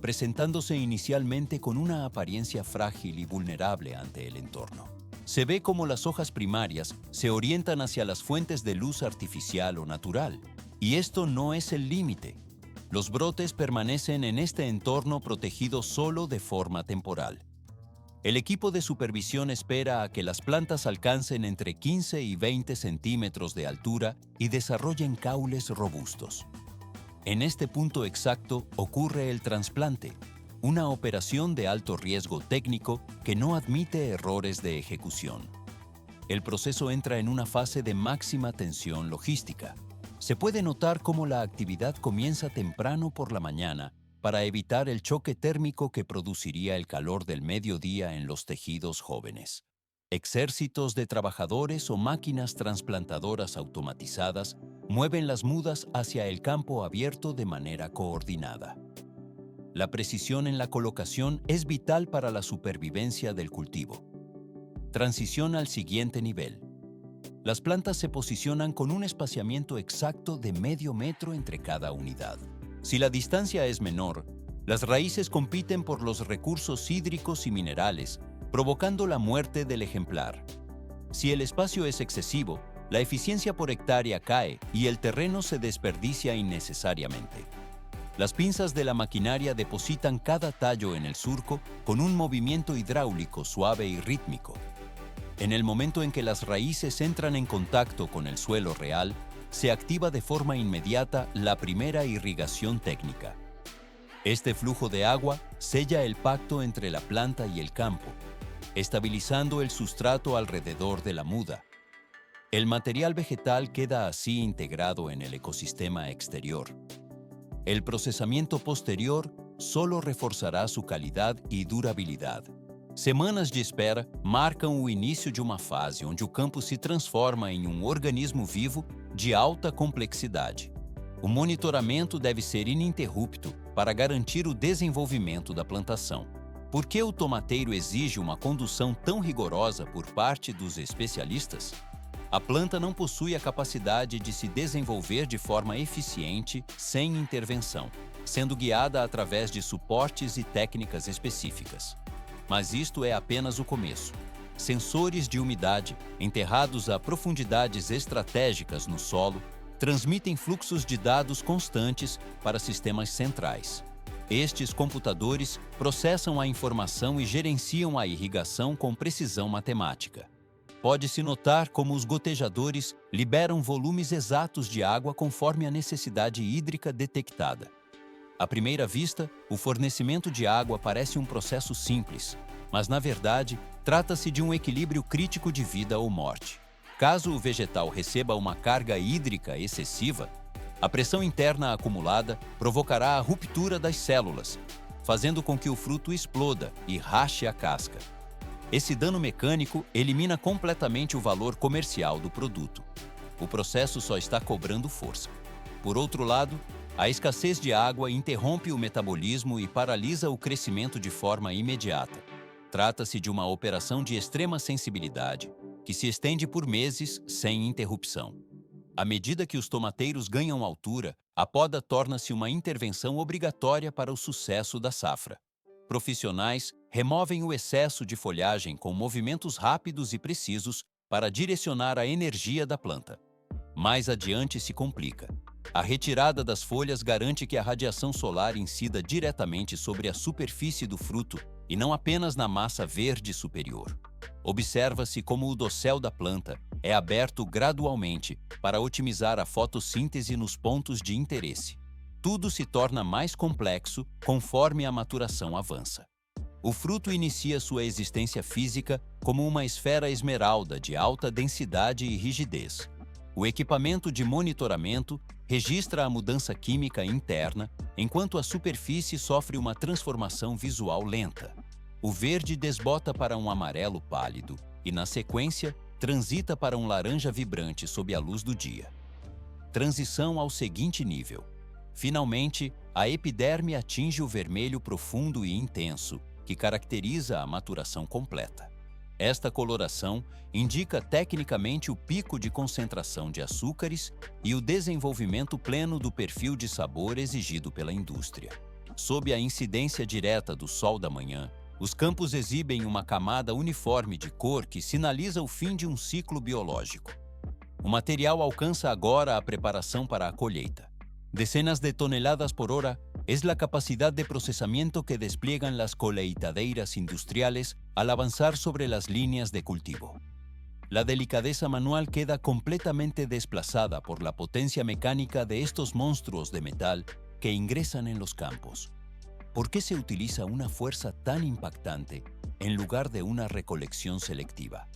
presentándose inicialmente con una apariencia frágil y vulnerable ante el entorno. Se ve cómo las hojas primarias se orientan hacia las fuentes de luz artificial o natural, y esto no es el límite. Los brotes permanecen en este entorno protegido solo de forma temporal. El equipo de supervisión espera a que las plantas alcancen entre 15 y 20 centímetros de altura y desarrollen caules robustos. En este punto exacto ocurre el trasplante, una operación de alto riesgo técnico que no admite errores de ejecución. El proceso entra en una fase de máxima tensión logística. Se puede notar cómo la actividad comienza temprano por la mañana para evitar el choque térmico que produciría el calor del mediodía en los tejidos jóvenes. Ejércitos de trabajadores o máquinas trasplantadoras automatizadas mueven las mudas hacia el campo abierto de manera coordinada. La precisión en la colocación es vital para la supervivencia del cultivo. Transición al siguiente nivel. Las plantas se posicionan con un espaciamiento exacto de medio metro entre cada unidad. Si la distancia es menor, las raíces compiten por los recursos hídricos y minerales, provocando la muerte del ejemplar. Si el espacio es excesivo, la eficiencia por hectárea cae y el terreno se desperdicia innecesariamente. Las pinzas de la maquinaria depositan cada tallo en el surco con un movimiento hidráulico suave y rítmico. En el momento en que las raíces entran en contacto con el suelo real, se activa de forma inmediata la primera irrigación técnica. Este flujo de agua sella el pacto entre la planta y el campo, estabilizando el sustrato alrededor de la muda. El material vegetal queda así integrado en el ecosistema exterior. El procesamiento posterior solo reforçará sua qualidade e durabilidade. Semanas de espera marcam o início de uma fase onde o campo se transforma em um organismo vivo de alta complexidade. O monitoramento deve ser ininterrupto para garantir o desenvolvimento da plantação. Por que o tomateiro exige uma condução tão rigorosa por parte dos especialistas? A planta não possui a capacidade de se desenvolver de forma eficiente sem intervenção, sendo guiada através de suportes e técnicas específicas. Mas isto é apenas o começo. Sensores de umidade, enterrados a profundidades estratégicas no solo, transmitem fluxos de dados constantes para sistemas centrais. Estes computadores processam a informação e gerenciam a irrigação com precisão matemática. Pode-se notar como os gotejadores liberam volumes exatos de água conforme a necessidade hídrica detectada. À primeira vista, o fornecimento de água parece um processo simples, mas, na verdade, trata-se de um equilíbrio crítico de vida ou morte. Caso o vegetal receba uma carga hídrica excessiva, a pressão interna acumulada provocará a ruptura das células, fazendo com que o fruto exploda e rache a casca. Esse dano mecânico elimina completamente o valor comercial do produto. O processo só está cobrando força. Por outro lado, a escassez de água interrompe o metabolismo e paralisa o crescimento de forma imediata. Trata-se de uma operação de extrema sensibilidade, que se estende por meses sem interrupção. À medida que os tomateiros ganham altura, a poda torna-se uma intervenção obrigatória para o sucesso da safra. Profissionais removem o excesso de folhagem com movimentos rápidos e precisos para direcionar a energia da planta. Mais adiante se complica. A retirada das folhas garante que a radiação solar incida diretamente sobre a superfície do fruto e não apenas na massa verde superior. Observa-se como o dossel da planta é aberto gradualmente para otimizar a fotossíntese nos pontos de interesse. Tudo se torna mais complexo conforme a maturação avança. O fruto inicia sua existência física como uma esfera esmeralda de alta densidade e rigidez. O equipamento de monitoramento registra a mudança química interna, enquanto a superfície sofre uma transformação visual lenta. O verde desbota para um amarelo pálido e, na sequência, transita para um laranja vibrante sob a luz do dia. Transição ao seguinte nível. Finalmente, a epiderme atinge o vermelho profundo e intenso, que caracteriza a maturação completa. Esta coloração indica tecnicamente o pico de concentração de açúcares e o desenvolvimento pleno do perfil de sabor exigido pela indústria. Sob a incidência direta do sol da manhã, os campos exibem uma camada uniforme de cor que sinaliza o fim de um ciclo biológico. O material alcança agora a preparação para a colheita. Decenas de toneladas por hora es la capacidad de procesamiento que despliegan las colheitadeiras industriales al avanzar sobre las líneas de cultivo. La delicadeza manual queda completamente desplazada por la potencia mecánica de estos monstruos de metal que ingresan en los campos. ¿Por qué se utiliza una fuerza tan impactante en lugar de una recolección selectiva?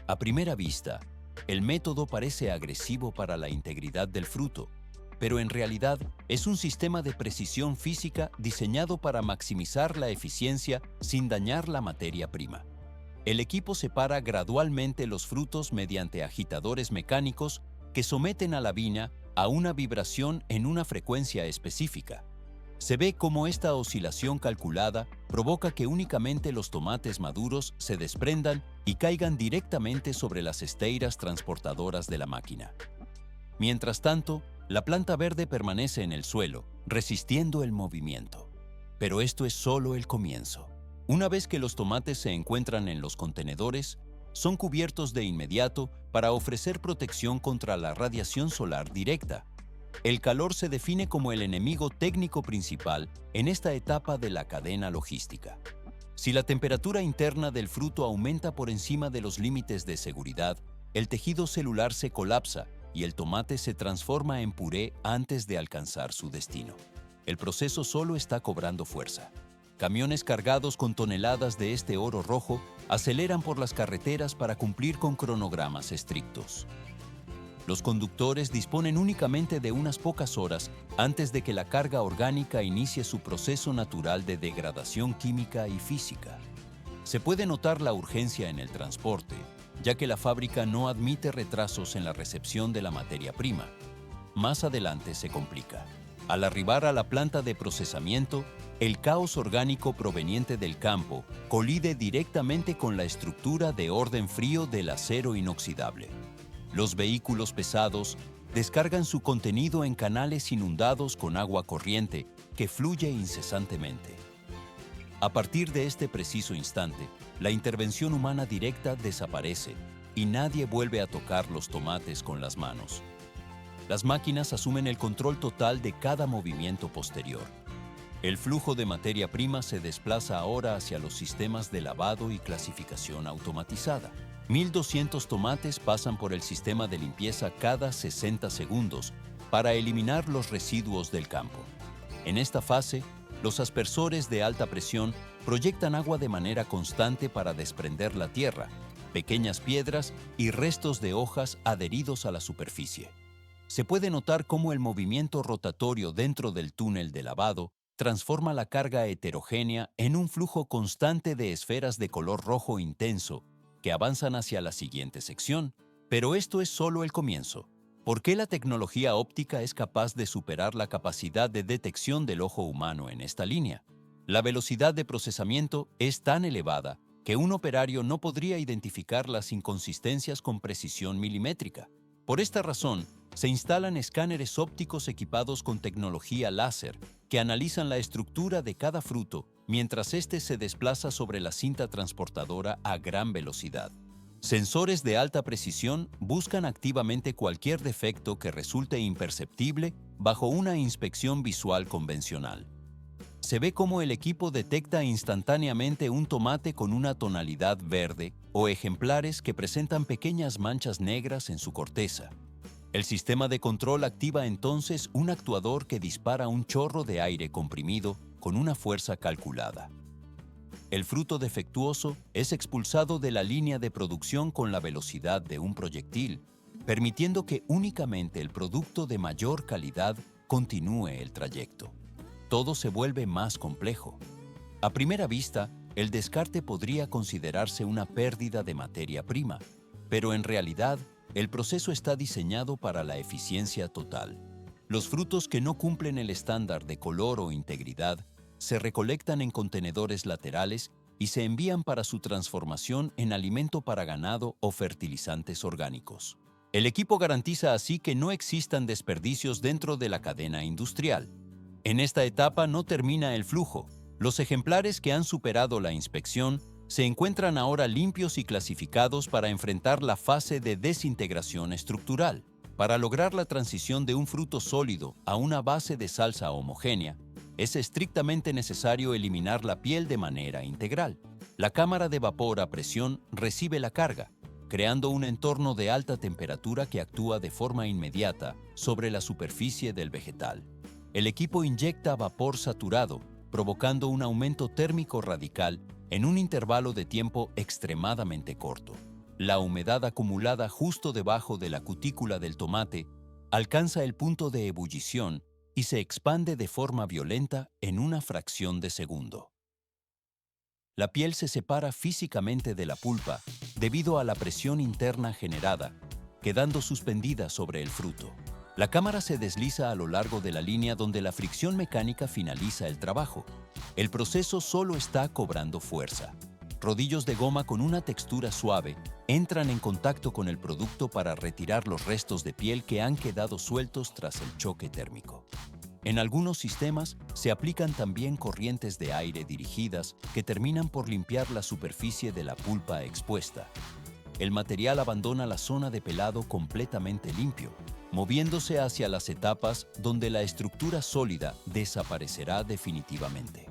A primera vista, el método parece agresivo para la integridad del fruto, pero en realidad es un sistema de precisión física diseñado para maximizar la eficiencia sin dañar la materia prima. El equipo separa gradualmente los frutos mediante agitadores mecánicos que someten a la viña a una vibración en una frecuencia específica. Se ve cómo esta oscilación calculada provoca que únicamente los tomates maduros se desprendan y caigan directamente sobre las esteiras transportadoras de la máquina. Mientras tanto, la planta verde permanece en el suelo, resistiendo el movimiento. Pero esto es solo el comienzo. Una vez que los tomates se encuentran en los contenedores, son cubiertos de inmediato para ofrecer protección contra la radiación solar directa. El calor se define como el enemigo técnico principal en esta etapa de la cadena logística. Si la temperatura interna del fruto aumenta por encima de los límites de seguridad, el tejido celular se colapsa y el tomate se transforma en puré antes de alcanzar su destino. El proceso solo está cobrando fuerza. Camiones cargados con toneladas de este oro rojo aceleran por las carreteras para cumplir con cronogramas estrictos. Los conductores disponen únicamente de unas pocas horas antes de que la carga orgánica inicie su proceso natural de degradación química y física. Se puede notar la urgencia en el transporte, ya que la fábrica no admite retrasos en la recepción de la materia prima. Más adelante se complica. Al arribar a la planta de procesamiento, el caos orgánico proveniente del campo colide directamente con la estructura de orden frío del acero inoxidable. Los vehículos pesados descargan su contenido en canales inundados con agua corriente que fluye incesantemente. A partir de este preciso instante, la intervención humana directa desaparece y nadie vuelve a tocar los tomates con las manos. Las máquinas asumen el control total de cada movimiento posterior. El flujo de materia prima se desplaza ahora hacia los sistemas de lavado y clasificación automatizada. 1.200 tomates pasan por el sistema de limpieza cada 60 segundos para eliminar los residuos del campo. En esta fase, los aspersores de alta presión proyectan agua de manera constante para desprender la tierra, pequeñas piedras y restos de hojas adheridos a la superficie. Se puede notar cómo el movimiento rotatorio dentro del túnel de lavado transforma la carga heterogénea en un flujo constante de esferas de color rojo intenso que avanzan hacia la siguiente sección. Pero esto es solo el comienzo. ¿Por qué la tecnología óptica es capaz de superar la capacidad de detección del ojo humano en esta línea? La velocidad de procesamiento es tan elevada que un operario no podría identificar las inconsistencias con precisión milimétrica. Por esta razón, se instalan escáneres ópticos equipados con tecnología láser que analizan la estructura de cada fruto mientras éste se desplaza sobre la cinta transportadora a gran velocidad. Sensores de alta precisión buscan activamente cualquier defecto que resulte imperceptible bajo una inspección visual convencional. Se ve cómo el equipo detecta instantáneamente un tomate con una tonalidad verde o ejemplares que presentan pequeñas manchas negras en su corteza. El sistema de control activa entonces un actuador que dispara un chorro de aire comprimido con una fuerza calculada. El fruto defectuoso es expulsado de la línea de producción con la velocidad de un proyectil, permitiendo que únicamente el producto de mayor calidad continúe el trayecto. Todo se vuelve más complejo. A primera vista, el descarte podría considerarse una pérdida de materia prima, pero en realidad, el proceso está diseñado para la eficiencia total. Los frutos que no cumplen el estándar de color o integridad se recolectan en contenedores laterales y se envían para su transformación en alimento para ganado o fertilizantes orgánicos. El equipo garantiza así que no existan desperdicios dentro de la cadena industrial. En esta etapa no termina el flujo. Los ejemplares que han superado la inspección se encuentran ahora limpios y clasificados para enfrentar la fase de desintegración estructural. Para lograr la transición de un fruto sólido a una base de salsa homogénea, es estrictamente necesario eliminar la piel de manera integral. La cámara de vapor a presión recibe la carga, creando un entorno de alta temperatura que actúa de forma inmediata sobre la superficie del vegetal. El equipo inyecta vapor saturado, provocando un aumento térmico radical en un intervalo de tiempo extremadamente corto. La humedad acumulada justo debajo de la cutícula del tomate alcanza el punto de ebullición y se expande de forma violenta en una fracción de segundo. La piel se separa físicamente de la pulpa debido a la presión interna generada, quedando suspendida sobre el fruto. La cámara se desliza a lo largo de la línea donde la fricción mecánica finaliza el trabajo. El proceso solo está cobrando fuerza. Rodillos de goma con una textura suave entran en contacto con el producto para retirar los restos de piel que han quedado sueltos tras el choque térmico. En algunos sistemas se aplican también corrientes de aire dirigidas que terminan por limpiar la superficie de la pulpa expuesta. El material abandona la zona de pelado completamente limpio, moviéndose hacia las etapas donde la estructura sólida desaparecerá definitivamente.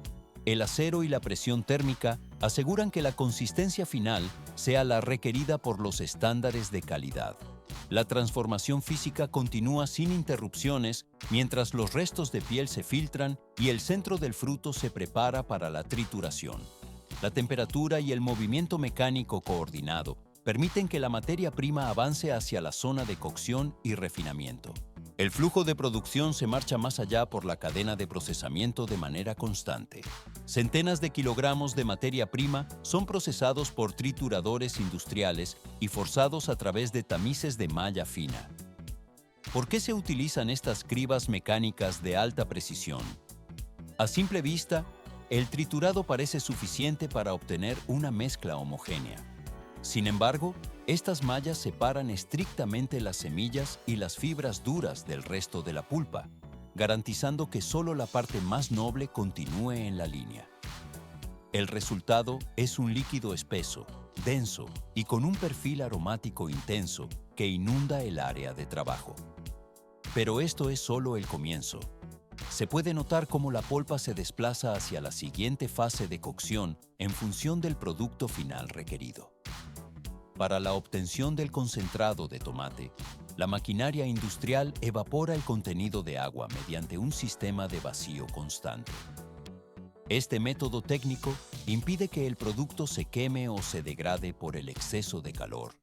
El acero y la presión térmica aseguran que la consistencia final sea la requerida por los estándares de calidad. La transformación física continúa sin interrupciones mientras los restos de piel se filtran y el centro del fruto se prepara para la trituración. La temperatura y el movimiento mecánico coordinado permiten que la materia prima avance hacia la zona de cocción y refinamiento. El flujo de producción se marcha más allá por la cadena de procesamiento de manera constante. Centenas de kilogramos de materia prima son procesados por trituradores industriales y forzados a través de tamices de malla fina. ¿Por qué se utilizan estas cribas mecánicas de alta precisión? A simple vista, el triturado parece suficiente para obtener una mezcla homogénea. Sin embargo, estas mallas separan estrictamente las semillas y las fibras duras del resto de la pulpa, garantizando que solo la parte más noble continúe en la línea. El resultado es un líquido espeso, denso y con un perfil aromático intenso que inunda el área de trabajo. Pero esto es solo el comienzo. Se puede notar cómo la polpa se desplaza hacia la siguiente fase de cocción en función del producto final requerido. Para la obtención del concentrado de tomate, la maquinaria industrial evapora el contenido de agua mediante un sistema de vacío constante. Este método técnico impide que el producto se queme o se degrade por el exceso de calor,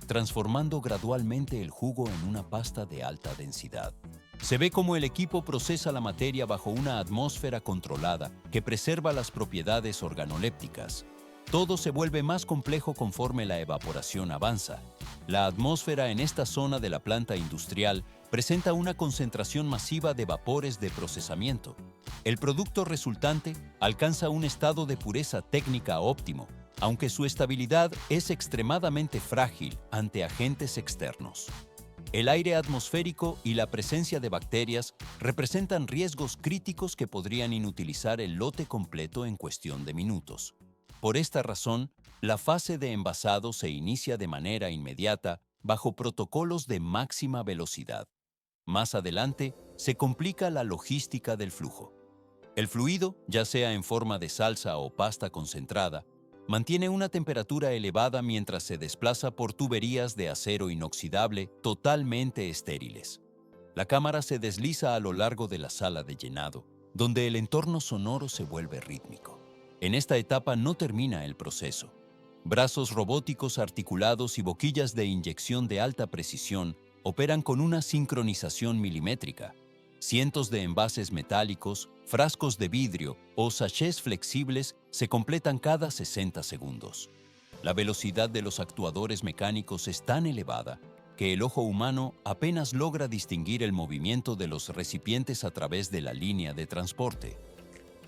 transformando gradualmente el jugo en una pasta de alta densidad. Se ve cómo el equipo procesa la materia bajo una atmósfera controlada que preserva las propiedades organolépticas. Todo se vuelve más complejo conforme la evaporación avanza. La atmósfera en esta zona de la planta industrial presenta una concentración masiva de vapores de procesamiento. El producto resultante alcanza un estado de pureza técnica óptimo, aunque su estabilidad es extremadamente frágil ante agentes externos. El aire atmosférico y la presencia de bacterias representan riesgos críticos que podrían inutilizar el lote completo en cuestión de minutos. Por esta razón, la fase de envasado se inicia de manera inmediata bajo protocolos de máxima velocidad. Más adelante, se complica la logística del flujo. El fluido, ya sea en forma de salsa o pasta concentrada, mantiene una temperatura elevada mientras se desplaza por tuberías de acero inoxidable totalmente estériles. La cámara se desliza a lo largo de la sala de llenado, donde el entorno sonoro se vuelve rítmico. En esta etapa no termina el proceso. Brazos robóticos articulados y boquillas de inyección de alta precisión operan con una sincronización milimétrica. Cientos de envases metálicos, frascos de vidrio o sachets flexibles se completan cada 60 segundos. La velocidad de los actuadores mecánicos es tan elevada que el ojo humano apenas logra distinguir el movimiento de los recipientes a través de la línea de transporte.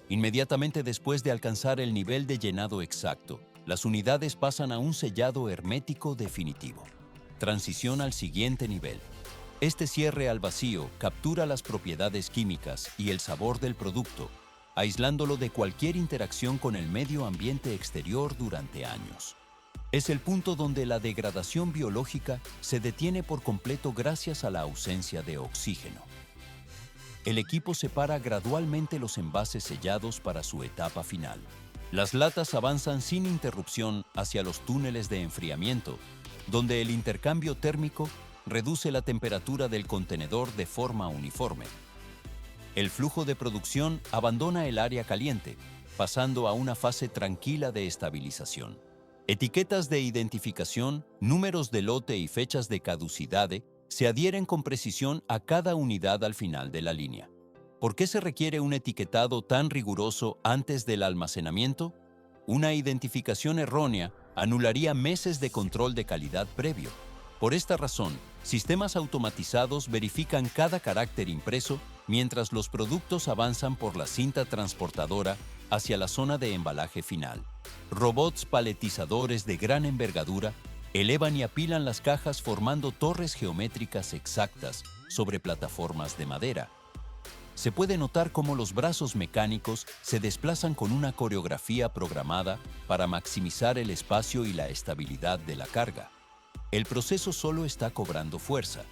Inmediatamente después de alcanzar el nivel de llenado exacto, las unidades pasan a un sellado hermético definitivo. Transición al siguiente nivel. Este cierre al vacío captura las propiedades químicas y el sabor del producto, aislándolo de cualquier interacción con el medio ambiente exterior durante años. Es el punto donde la degradación biológica se detiene por completo gracias a la ausencia de oxígeno. El equipo separa gradualmente los envases sellados para su etapa final. Las latas avanzan sin interrupción hacia los túneles de enfriamiento, donde el intercambio térmico reduce la temperatura del contenedor de forma uniforme. El flujo de producción abandona el área caliente, pasando a una fase tranquila de estabilización. Etiquetas de identificación, números de lote y fechas de caducidad se adhieren con precisión a cada unidad al final de la línea. ¿Por qué se requiere un etiquetado tan riguroso antes del almacenamiento? Una identificación errónea anularía meses de control de calidad previo. Por esta razón, sistemas automatizados verifican cada carácter impreso mientras los productos avanzan por la cinta transportadora hacia la zona de embalaje final. Robots paletizadores de gran envergadura elevan y apilan las cajas formando torres geométricas exactas sobre plataformas de madera. Se puede notar cómo los brazos mecánicos se desplazan con una coreografía programada para maximizar el espacio y la estabilidad de la carga. El proceso solo está cobrando fuerza.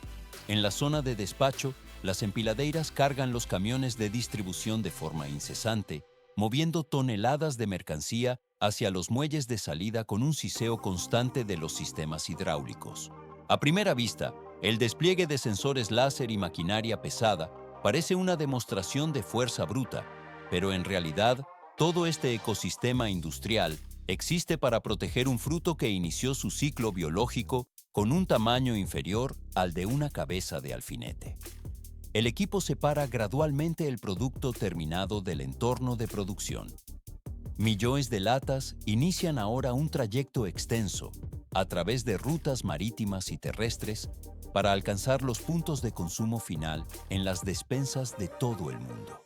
En la zona de despacho, las empiladeiras cargan los camiones de distribución de forma incesante, moviendo toneladas de mercancía hacia los muelles de salida con un siseo constante de los sistemas hidráulicos. A primera vista, el despliegue de sensores láser y maquinaria pesada parece una demostración de fuerza bruta, pero en realidad, todo este ecosistema industrial Existe para proteger un fruto que inició su ciclo biológico con un tamaño inferior al de una cabeza de alfinete. El equipo separa gradualmente el producto terminado del entorno de producción. Millones de latas inician ahora un trayecto extenso a través de rutas marítimas y terrestres para alcanzar los puntos de consumo final en las despensas de todo el mundo.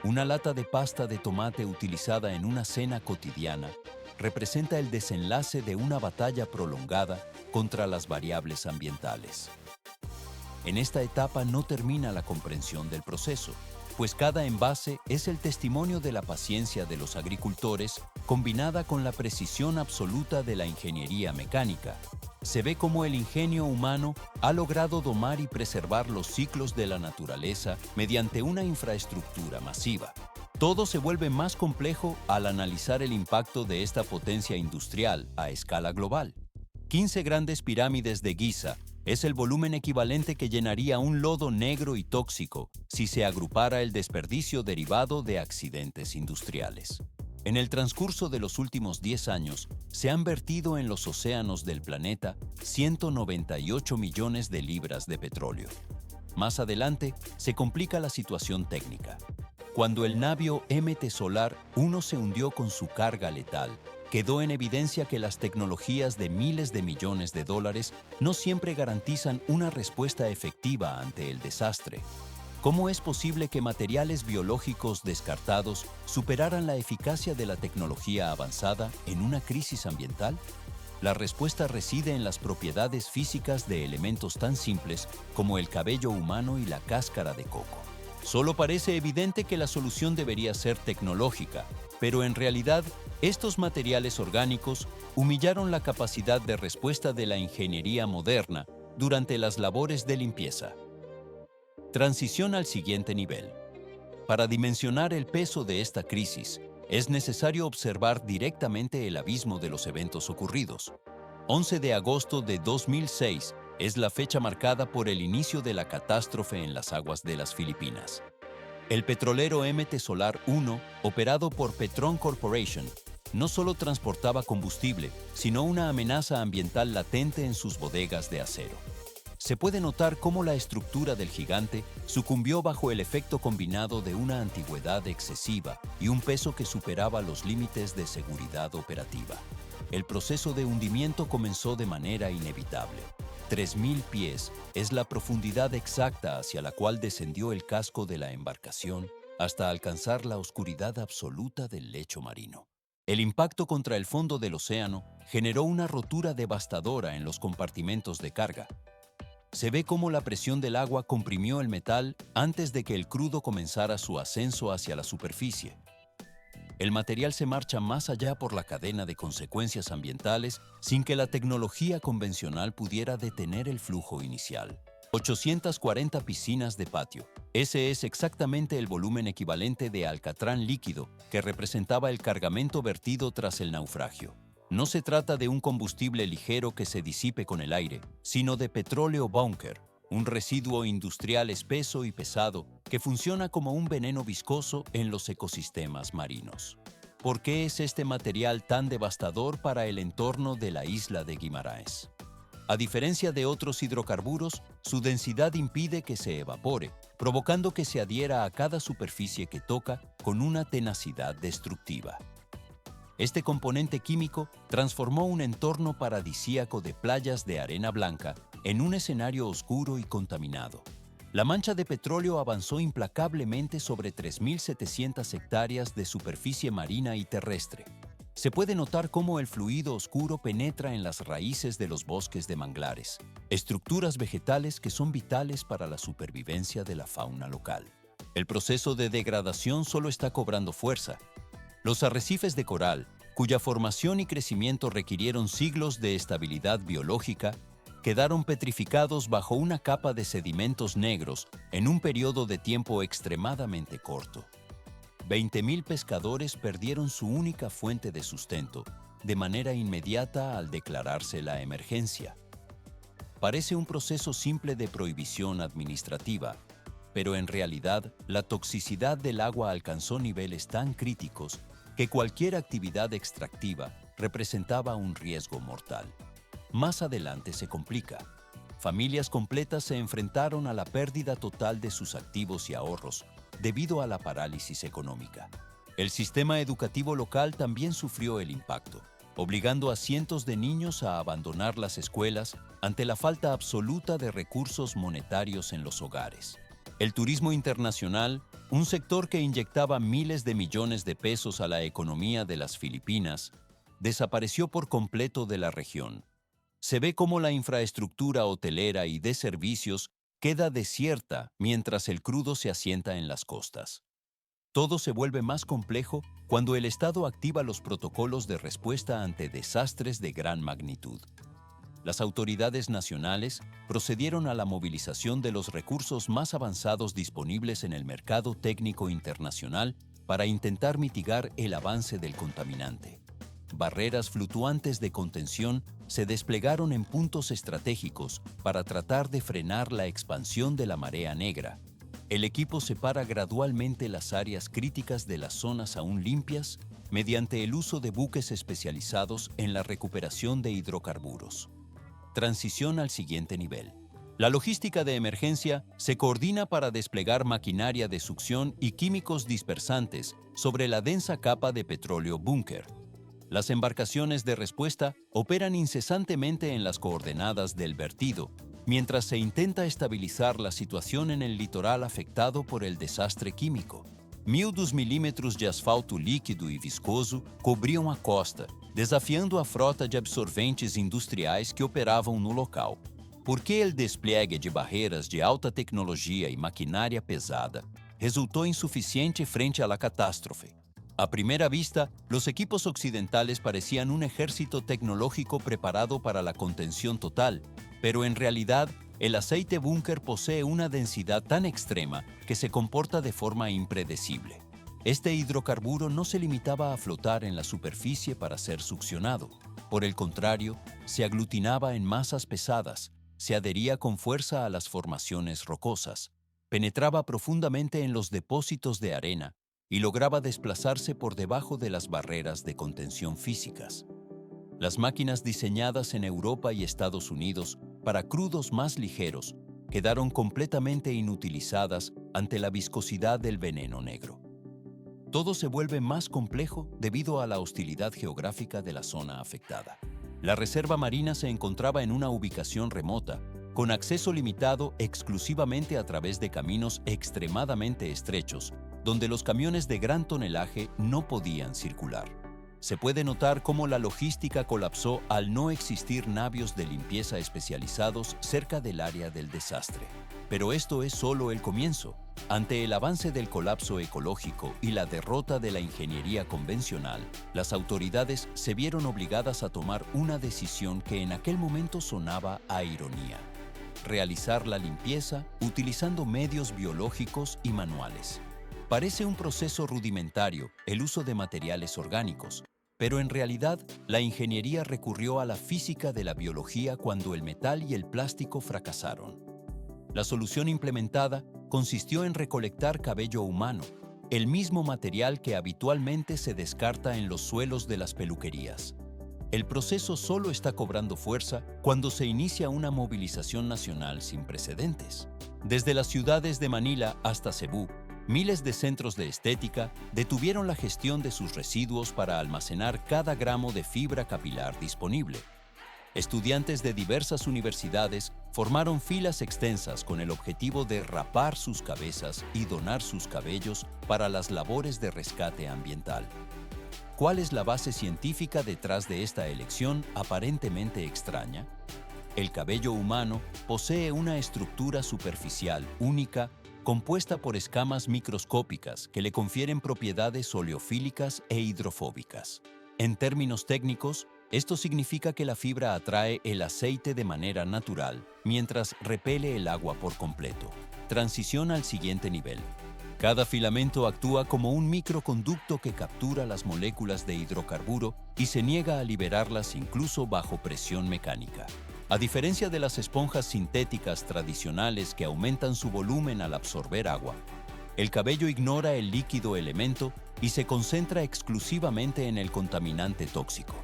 Una lata de pasta de tomate utilizada en una cena cotidiana representa el desenlace de una batalla prolongada contra las variables ambientales. En esta etapa no termina la comprensión del proceso, pues cada envase es el testimonio de la paciencia de los agricultores combinada con la precisión absoluta de la ingeniería mecánica. Se ve cómo el ingenio humano ha logrado domar y preservar los ciclos de la naturaleza mediante una infraestructura masiva. Todo se vuelve más complejo al analizar el impacto de esta potencia industrial a escala global. 15 grandes pirámides de Giza es el volumen equivalente que llenaría un lodo negro y tóxico si se agrupara el desperdicio derivado de accidentes industriales. En el transcurso de los últimos 10 años, se han vertido en los océanos del planeta 198 millones de libras de petróleo. Más adelante, se complica la situación técnica. Cuando el navío MT Solar 1 se hundió con su carga letal, quedó en evidencia que las tecnologías de miles de millones de dólares no siempre garantizan una respuesta efectiva ante el desastre. ¿Cómo es posible que materiales biológicos descartados superaran la eficacia de la tecnología avanzada en una crisis ambiental? La respuesta reside en las propiedades físicas de elementos tan simples como el cabello humano y la cáscara de coco. Solo parece evidente que la solución debería ser tecnológica, pero en realidad, estos materiales orgánicos humillaron la capacidad de respuesta de la ingeniería moderna durante las labores de limpieza. Transición al siguiente nivel. Para dimensionar el peso de esta crisis, es necesario observar directamente el abismo de los eventos ocurridos. 11 de agosto de 2006 es la fecha marcada por el inicio de la catástrofe en las aguas de las Filipinas. El petrolero MT Solar 1, operado por Petron Corporation, no solo transportaba combustible, sino una amenaza ambiental latente en sus bodegas de acero. Se puede notar cómo la estructura del gigante sucumbió bajo el efecto combinado de una antigüedad excesiva y un peso que superaba los límites de seguridad operativa. El proceso de hundimiento comenzó de manera inevitable. 3.000 pies es la profundidad exacta hacia la cual descendió el casco de la embarcación hasta alcanzar la oscuridad absoluta del lecho marino. El impacto contra el fondo del océano generó una rotura devastadora en los compartimentos de carga. Se ve cómo la presión del agua comprimió el metal antes de que el crudo comenzara su ascenso hacia la superficie. El material se marcha más allá por la cadena de consecuencias ambientales sin que la tecnología convencional pudiera detener el flujo inicial. 840 piscinas de patio. Ese es exactamente el volumen equivalente de alcatrán líquido que representaba el cargamento vertido tras el naufragio. No se trata de un combustible ligero que se disipe con el aire, sino de petróleo bunker, un residuo industrial espeso y pesado que funciona como un veneno viscoso en los ecosistemas marinos. ¿Por qué es este material tan devastador para el entorno de la isla de Guimarães? A diferencia de otros hidrocarburos, su densidad impide que se evapore, provocando que se adhiera a cada superficie que toca con una tenacidad destructiva. Este componente químico transformó un entorno paradisíaco de playas de arena blanca en un escenario oscuro y contaminado. La mancha de petróleo avanzó implacablemente sobre 3.700 hectáreas de superficie marina y terrestre. Se puede notar cómo el fluido oscuro penetra en las raíces de los bosques de manglares, estructuras vegetales que son vitales para la supervivencia de la fauna local. El proceso de degradación solo está cobrando fuerza. Los arrecifes de coral, cuya formación y crecimiento requirieron siglos de estabilidad biológica, quedaron petrificados bajo una capa de sedimentos negros en un periodo de tiempo extremadamente corto. 20.000 pescadores perdieron su única fuente de sustento de manera inmediata al declararse la emergencia. Parece un proceso simple de prohibición administrativa, pero en realidad la toxicidad del agua alcanzó niveles tan críticos que cualquier actividad extractiva representaba un riesgo mortal. Más adelante se complica. Familias completas se enfrentaron a la pérdida total de sus activos y ahorros debido a la parálisis económica. El sistema educativo local también sufrió el impacto, obligando a cientos de niños a abandonar las escuelas ante la falta absoluta de recursos monetarios en los hogares. El turismo internacional, un sector que inyectaba miles de millones de pesos a la economía de las Filipinas, desapareció por completo de la región. Se ve cómo la infraestructura hotelera y de servicios queda desierta mientras el crudo se asienta en las costas. Todo se vuelve más complejo cuando el Estado activa los protocolos de respuesta ante desastres de gran magnitud. Las autoridades nacionales procedieron a la movilización de los recursos más avanzados disponibles en el mercado técnico internacional para intentar mitigar el avance del contaminante. Barreras fluctuantes de contención se desplegaron en puntos estratégicos para tratar de frenar la expansión de la marea negra. El equipo separa gradualmente las áreas críticas de las zonas aún limpias mediante el uso de buques especializados en la recuperación de hidrocarburos. Transición al siguiente nivel. La logística de emergencia se coordina para desplegar maquinaria de succión y químicos dispersantes sobre la densa capa de petróleo búnker. Las embarcaciones de respuesta operan incesantemente en las coordenadas del vertido, mientras se intenta estabilizar la situación en el litoral afectado por el desastre químico. 1.002 milímetros de asfalto líquido e viscoso cobriam a costa, desafiando a frota de absorventes industriais que operavam no local. Porque o despliegue de barreiras de alta tecnologia e maquinária pesada resultou insuficiente frente a la catástrofe. A primera vista, los equipos occidentales parecían un ejército tecnológico preparado para la contención total, pero en realidad, el aceite búnker posee una densidad tan extrema que se comporta de forma impredecible. Este hidrocarburo no se limitaba a flotar en la superficie para ser succionado. Por el contrario, se aglutinaba en masas pesadas, se adhería con fuerza a las formaciones rocosas, penetraba profundamente en los depósitos de arena y lograba desplazarse por debajo de las barreras de contención físicas. Las máquinas diseñadas en Europa y Estados Unidos para crudos más ligeros quedaron completamente inutilizadas ante la viscosidad del veneno negro. Todo se vuelve más complejo debido a la hostilidad geográfica de la zona afectada. La reserva marina se encontraba en una ubicación remota, con acceso limitado exclusivamente a través de caminos extremadamente estrechos, donde los camiones de gran tonelaje no podían circular. Se puede notar cómo la logística colapsó al no existir navios de limpieza especializados cerca del área del desastre. Pero esto es solo el comienzo. Ante el avance del colapso ecológico y la derrota de la ingeniería convencional, las autoridades se vieron obligadas a tomar una decisión que en aquel momento sonaba a ironía: realizar la limpieza utilizando medios biológicos y manuales. Parece un proceso rudimentario el uso de materiales orgánicos, pero en realidad la ingeniería recurrió a la física de la biología cuando el metal y el plástico fracasaron. La solución implementada consistió en recolectar cabello humano, el mismo material que habitualmente se descarta en los suelos de las peluquerías. El proceso solo está cobrando fuerza cuando se inicia una movilización nacional sin precedentes. Desde las ciudades de Manila hasta Cebú, miles de centros de estética detuvieron la gestión de sus residuos para almacenar cada gramo de fibra capilar disponible. Estudiantes de diversas universidades formaron filas extensas con el objetivo de rapar sus cabezas y donar sus cabellos para las labores de rescate ambiental. ¿Cuál es la base científica detrás de esta elección aparentemente extraña? El cabello humano posee una estructura superficial única compuesta por escamas microscópicas que le confieren propiedades oleofílicas e hidrofóbicas. En términos técnicos, esto significa que la fibra atrae el aceite de manera natural, mientras repele el agua por completo. Transición al siguiente nivel. Cada filamento actúa como un microconducto que captura las moléculas de hidrocarburo y se niega a liberarlas incluso bajo presión mecánica. A diferencia de las esponjas sintéticas tradicionales que aumentan su volumen al absorber agua, el cabello ignora el líquido elemento y se concentra exclusivamente en el contaminante tóxico.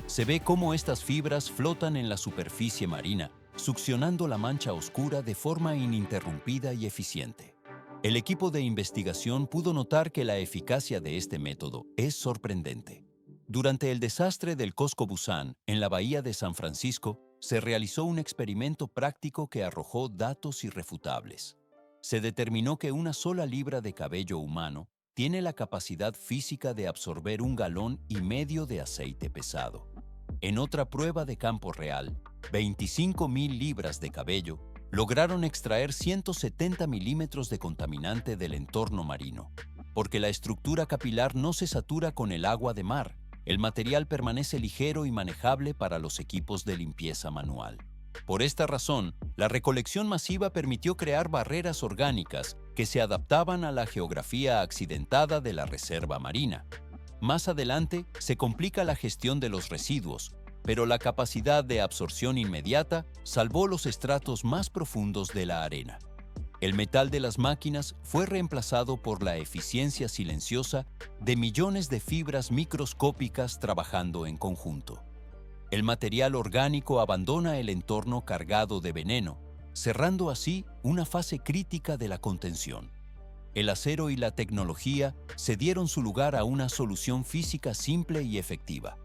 Se ve cómo estas fibras flotan en la superficie marina, succionando la mancha oscura de forma ininterrumpida y eficiente. El equipo de investigación pudo notar que la eficacia de este método es sorprendente. Durante el desastre del Cosco Busan, en la bahía de San Francisco, se realizó un experimento práctico que arrojó datos irrefutables. Se determinó que una sola libra de cabello humano tiene la capacidad física de absorber 1,5 galones de aceite pesado. En otra prueba de campo real, 25,000 libras de cabello lograron extraer 170 milímetros de contaminante del entorno marino. Porque la estructura capilar no se satura con el agua de mar, el material permanece ligero y manejable para los equipos de limpieza manual. Por esta razón, la recolección masiva permitió crear barreras orgánicas que se adaptaban a la geografía accidentada de la reserva marina. Más adelante, se complica la gestión de los residuos, pero la capacidad de absorción inmediata salvó los estratos más profundos de la arena. El metal de las máquinas fue reemplazado por la eficiencia silenciosa de millones de fibras microscópicas trabajando en conjunto. El material orgánico abandona el entorno cargado de veneno, cerrando así una fase crítica de la contención. El acero y la tecnología cedieron su lugar a una solución física simple y efectiva.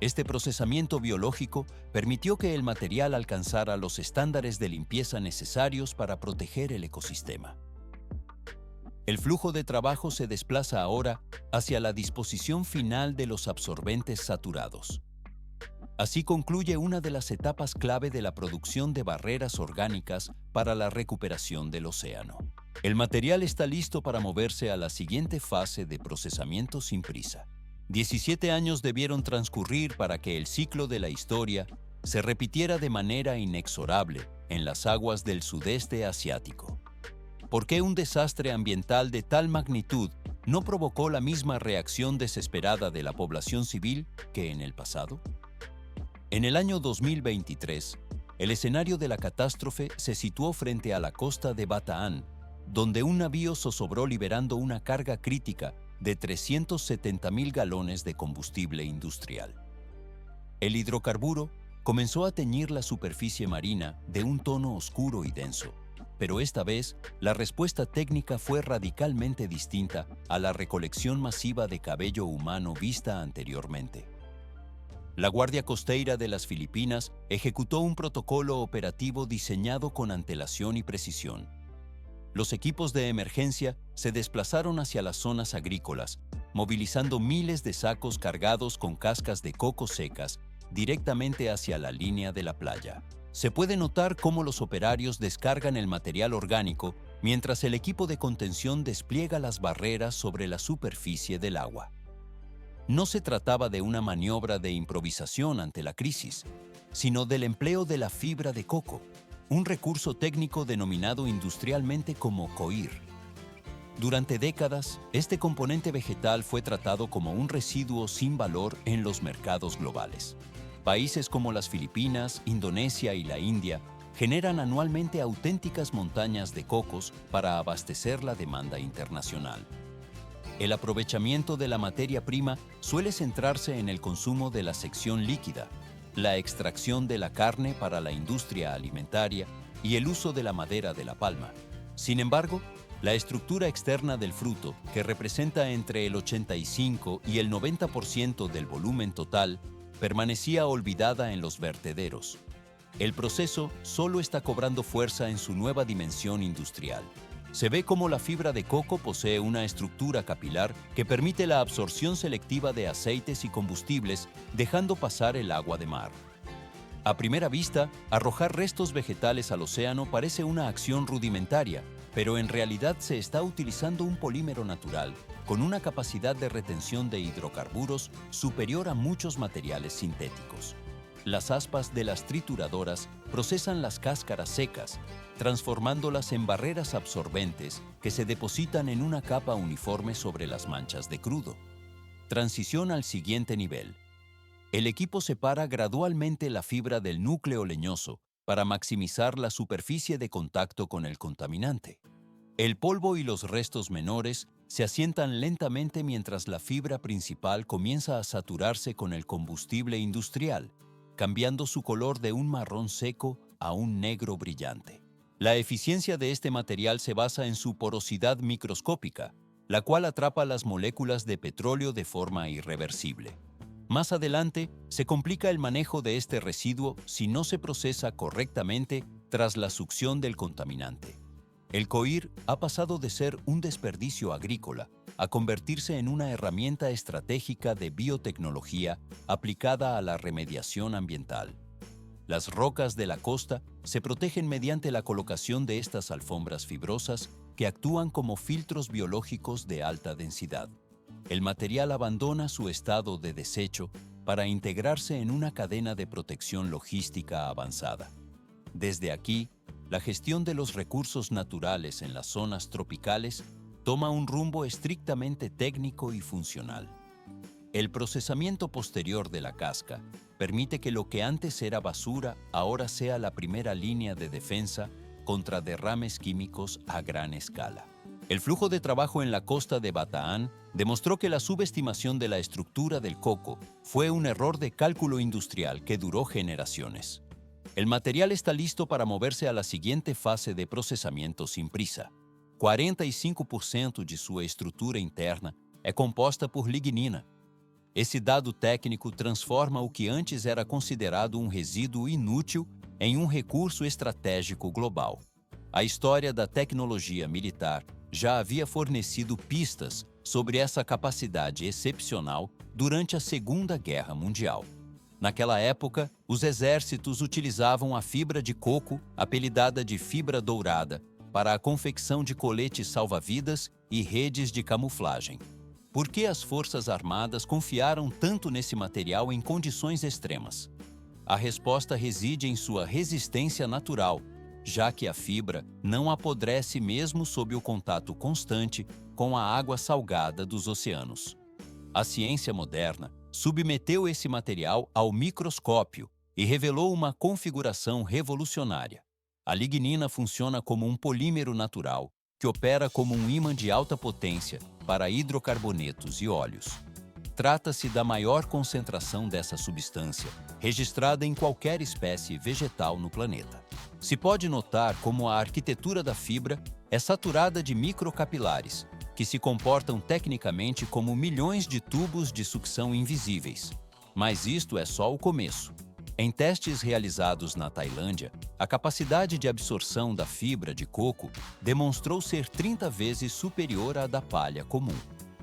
Este procesamiento biológico permitió que el material alcanzara los estándares de limpieza necesarios para proteger el ecosistema. El flujo de trabajo se desplaza ahora hacia la disposición final de los absorbentes saturados. Así concluye una de las etapas clave de la producción de barreras orgánicas para la recuperación del océano. El material está listo para moverse a la siguiente fase de procesamiento sin prisa. 17 años debieron transcurrir para que el ciclo de la historia se repitiera de manera inexorable en las aguas del sudeste asiático. ¿Por qué un desastre ambiental de tal magnitud no provocó la misma reacción desesperada de la población civil que en el pasado? En el año 2023, el escenario de la catástrofe se situó frente a la costa de Bataan, donde un navío zozobró liberando una carga crítica de 370,000 galones de combustible industrial. El hidrocarburo comenzó a teñir la superficie marina de un tono oscuro y denso, pero esta vez la respuesta técnica fue radicalmente distinta a la recolección masiva de cabello humano vista anteriormente. La Guardia Costeira de las Filipinas ejecutó un protocolo operativo diseñado con antelación y precisión. Los equipos de emergencia se desplazaron hacia las zonas agrícolas, movilizando miles de sacos cargados con cascas de coco secas directamente hacia la línea de la playa. Se puede notar cómo los operarios descargan el material orgánico mientras el equipo de contención despliega las barreras sobre la superficie del agua. No se trataba de una maniobra de improvisación ante la crisis, sino del empleo de la fibra de coco, un recurso técnico denominado industrialmente como coir. Durante décadas, este componente vegetal fue tratado como un residuo sin valor en los mercados globales. Países como las Filipinas, Indonesia y la India generan anualmente auténticas montañas de cocos para abastecer la demanda internacional. El aprovechamiento de la materia prima suele centrarse en el consumo de la sección líquida, la extracción de la carne para la industria alimentaria y el uso de la madera de la palma. Sin embargo, la estructura externa del fruto, que representa entre el 85 y el 90% del volumen total, permanecía olvidada en los vertederos. El proceso solo está cobrando fuerza en su nueva dimensión industrial. Se ve cómo la fibra de coco posee una estructura capilar que permite la absorción selectiva de aceites y combustibles, dejando pasar el agua de mar. A primera vista, arrojar restos vegetales al océano parece una acción rudimentaria, pero en realidad se está utilizando un polímero natural con una capacidad de retención de hidrocarburos superior a muchos materiales sintéticos. Las aspas de las trituradoras procesan las cáscaras secas, transformándolas en barreras absorbentes que se depositan en una capa uniforme sobre las manchas de crudo. Transición al siguiente nivel. El equipo separa gradualmente la fibra del núcleo leñoso para maximizar la superficie de contacto con el contaminante. El polvo y los restos menores se asientan lentamente mientras la fibra principal comienza a saturarse con el combustible industrial, cambiando su color de un marrón seco a un negro brillante. La eficiencia de este material se basa en su porosidad microscópica, la cual atrapa las moléculas de petróleo de forma irreversible. Más adelante, se complica el manejo de este residuo si no se procesa correctamente tras la succión del contaminante. El coir ha pasado de ser un desperdicio agrícola a convertirse en una herramienta estratégica de biotecnología aplicada a la remediación ambiental. Las rocas de la costa se protegen mediante la colocación de estas alfombras fibrosas que actúan como filtros biológicos de alta densidad. El material abandona su estado de desecho para integrarse en una cadena de protección logística avanzada. Desde aquí, la gestión de los recursos naturales en las zonas tropicales toma un rumbo estrictamente técnico y funcional. El procesamiento posterior de la casca permite que lo que antes era basura ahora sea la primera línea de defensa contra derrames químicos a gran escala. El flujo de trabajo en la costa de Bataán demostró que la subestimación de la estructura del coco fue un error de cálculo industrial que duró generaciones. El material está listo para moverse a la siguiente fase de procesamiento sin prisa. 45% de sua estrutura interna é composta por lignina. Esse dado técnico transforma o que antes era considerado um resíduo inútil em um recurso estratégico global. A história da tecnologia militar já havia fornecido pistas sobre essa capacidade excepcional durante a Segunda Guerra Mundial. Naquela época, os exércitos utilizavam a fibra de coco, apelidada de fibra dourada, para a confecção de coletes salva-vidas e redes de camuflagem. Por que as Forças Armadas confiaram tanto nesse material em condições extremas? A resposta reside em sua resistência natural, já que a fibra não apodrece mesmo sob o contato constante com a água salgada dos oceanos. A ciência moderna submeteu esse material ao microscópio e revelou uma configuração revolucionária. A lignina funciona como um polímero natural que opera como um ímã de alta potência para hidrocarbonetos e óleos. Trata-se da maior concentração dessa substância registrada em qualquer espécie vegetal no planeta. Se pode notar como a arquitetura da fibra é saturada de microcapilares, que se comportam tecnicamente como milhões de tubos de sucção invisíveis. Mas isto é só o começo. Em testes realizados na Tailândia, a capacidade de absorção da fibra de coco demonstrou ser 30 vezes superior à da palha comum.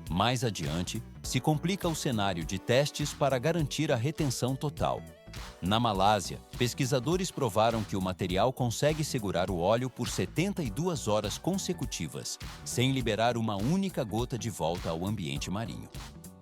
Mais adiante, se complica o cenário de testes para garantir a retenção total. Na Malásia, pesquisadores provaram que o material consegue segurar o óleo por 72 horas consecutivas, sem liberar uma única gota de volta ao ambiente marinho.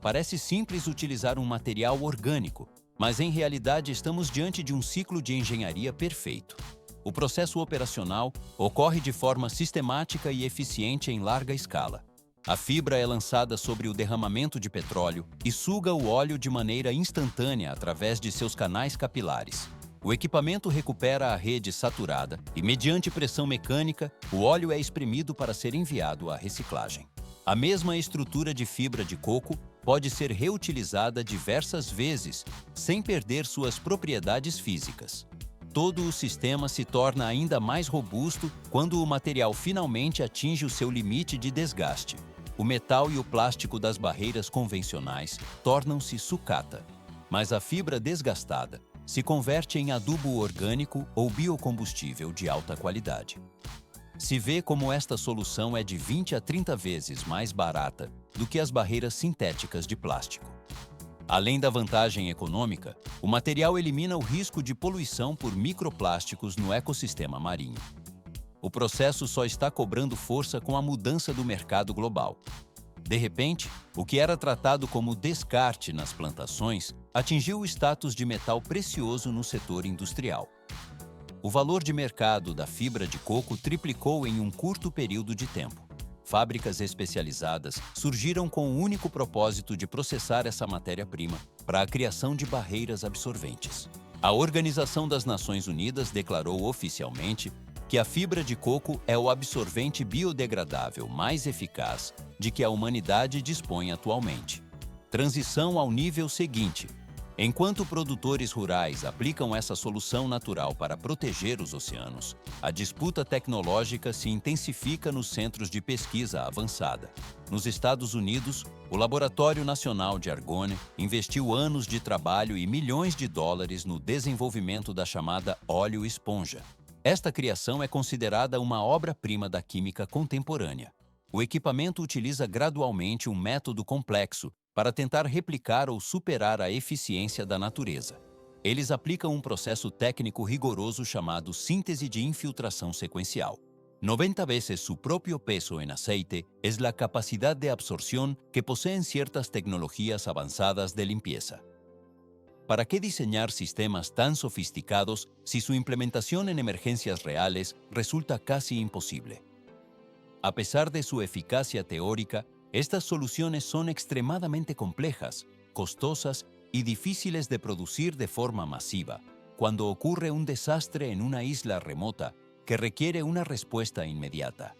Parece simples utilizar um material orgânico, mas em realidade estamos diante de um ciclo de engenharia perfeito. O processo operacional ocorre de forma sistemática e eficiente em larga escala. A fibra é lançada sobre o derramamento de petróleo e suga o óleo de maneira instantânea através de seus canais capilares. O equipamento recupera a rede saturada e, mediante pressão mecânica, o óleo é espremido para ser enviado à reciclagem. A mesma estrutura de fibra de coco pode ser reutilizada diversas vezes, sem perder suas propriedades físicas. Todo o sistema se torna ainda mais robusto quando o material finalmente atinge o seu limite de desgaste. O metal e o plástico das barreiras convencionais tornam-se sucata, mas a fibra desgastada se converte em adubo orgânico ou biocombustível de alta qualidade. Se vê como esta solução é de 20 a 30 vezes mais barata do que as barreiras sintéticas de plástico. Além da vantagem econômica, o material elimina o risco de poluição por microplásticos no ecossistema marinho. O processo só está cobrando força com a mudança do mercado global. De repente, o que era tratado como descarte nas plantações atingiu o status de metal precioso no setor industrial. O valor de mercado da fibra de coco triplicou em um curto período de tempo. Fábricas especializadas surgiram com o único propósito de processar essa matéria-prima para a criação de barreiras absorventes. A Organização das Nações Unidas declarou oficialmente que a fibra de coco é o absorvente biodegradável mais eficaz de que a humanidade dispõe atualmente. Transição ao nível seguinte. Enquanto produtores rurais aplicam essa solução natural para proteger os oceanos, a disputa tecnológica se intensifica nos centros de pesquisa avançada. Nos Estados Unidos, o Laboratório Nacional de Argonne investiu anos de trabalho e milhões de dólares no desenvolvimento da chamada óleo-esponja. Esta criação é considerada uma obra-prima da química contemporânea. O equipamento utiliza gradualmente um método complexo para tentar replicar ou superar a eficiência da natureza. Eles aplicam um processo técnico rigoroso chamado síntese de infiltração sequencial. 90 veces su propio peso en aceite es la capacidad de absorción que poseen ciertas tecnologías avanzadas de limpieza. ¿Para qué diseñar sistemas tan sofisticados si su implementación en emergencias reales resulta casi imposible? A pesar de su eficacia teórica, estas soluciones son extremadamente complejas, costosas y difíciles de producir de forma masiva, cuando ocurre un desastre en una isla remota que requiere una respuesta inmediata.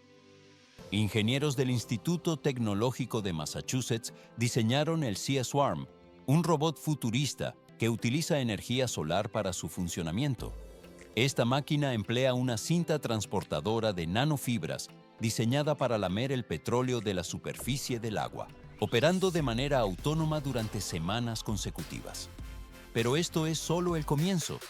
Ingenieros del Instituto Tecnológico de Massachusetts diseñaron el Sea Swarm, un robot futurista que utiliza energía solar para su funcionamiento. Esta máquina emplea una cinta transportadora de nanofibras diseñada para lamer el petróleo de la superficie del agua, operando de manera autónoma durante semanas consecutivas. Pero esto es solo el comienzo.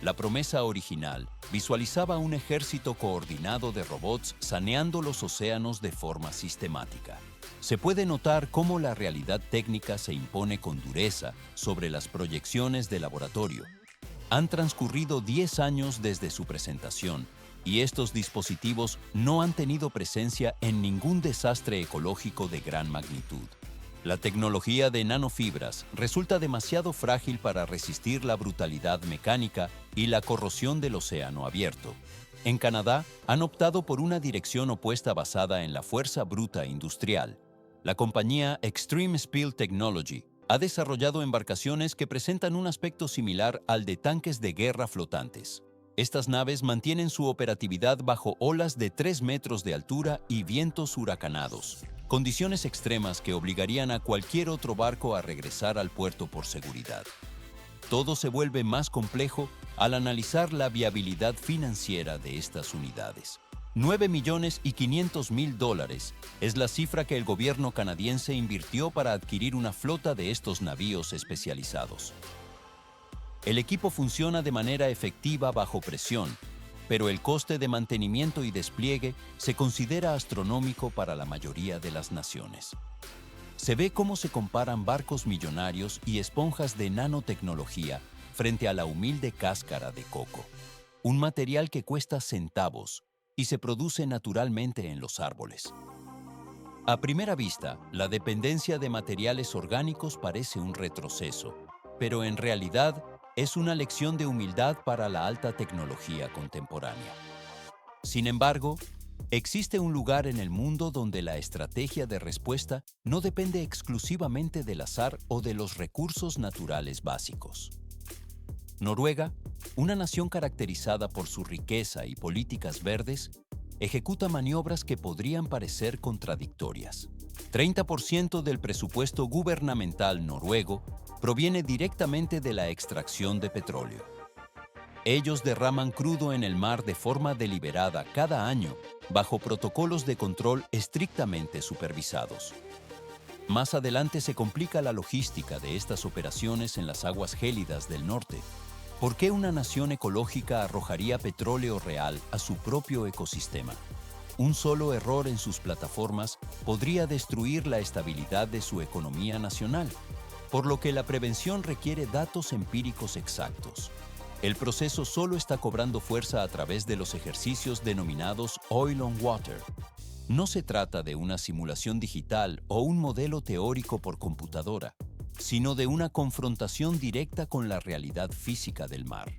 La promesa original visualizaba un ejército coordinado de robots saneando los océanos de forma sistemática. Se puede notar cómo la realidad técnica se impone con dureza sobre las proyecciones de laboratorio. Han transcurrido 10 años desde su presentación y estos dispositivos no han tenido presencia en ningún desastre ecológico de gran magnitud. La tecnología de nanofibras resulta demasiado frágil para resistir la brutalidad mecánica y la corrosión del océano abierto. En Canadá, han optado por una dirección opuesta basada en la fuerza bruta industrial. La compañía Extreme Spill Technology ha desarrollado embarcaciones que presentan un aspecto similar al de tanques de guerra flotantes. Estas naves mantienen su operatividad bajo olas de 3 metros de altura y vientos huracanados, condiciones extremas que obligarían a cualquier otro barco a regresar al puerto por seguridad. Todo se vuelve más complejo al analizar la viabilidad financiera de estas unidades. $9.500.000 es la cifra que el gobierno canadiense invirtió para adquirir una flota de estos navíos especializados. El equipo funciona de manera efectiva bajo presión, pero el coste de mantenimiento y despliegue se considera astronómico para la mayoría de las naciones. Se ve cómo se comparan barcos millonarios y esponjas de nanotecnología frente a la humilde cáscara de coco, un material que cuesta centavos y se produce naturalmente en los árboles. A primera vista, la dependencia de materiales orgánicos parece un retroceso, pero en realidad es una lección de humildad para la alta tecnología contemporánea. Sin embargo, existe un lugar en el mundo donde la estrategia de respuesta no depende exclusivamente del azar o de los recursos naturales básicos. Noruega, una nación caracterizada por su riqueza y políticas verdes, ejecuta maniobras que podrían parecer contradictorias. 30% del presupuesto gubernamental noruego proviene directamente de la extracción de petróleo. Ellos derraman crudo en el mar de forma deliberada cada año, bajo protocolos de control estrictamente supervisados. Más adelante se complica la logística de estas operaciones en las aguas gélidas del norte. ¿Por qué una nación ecológica arrojaría petróleo real a su propio ecosistema? Un solo error en sus plataformas podría destruir la estabilidad de su economía nacional, por lo que la prevención requiere datos empíricos exactos. El proceso solo está cobrando fuerza a través de los ejercicios denominados Oil on Water. No se trata de una simulación digital o un modelo teórico por computadora, sino de una confrontación directa con la realidad física del mar.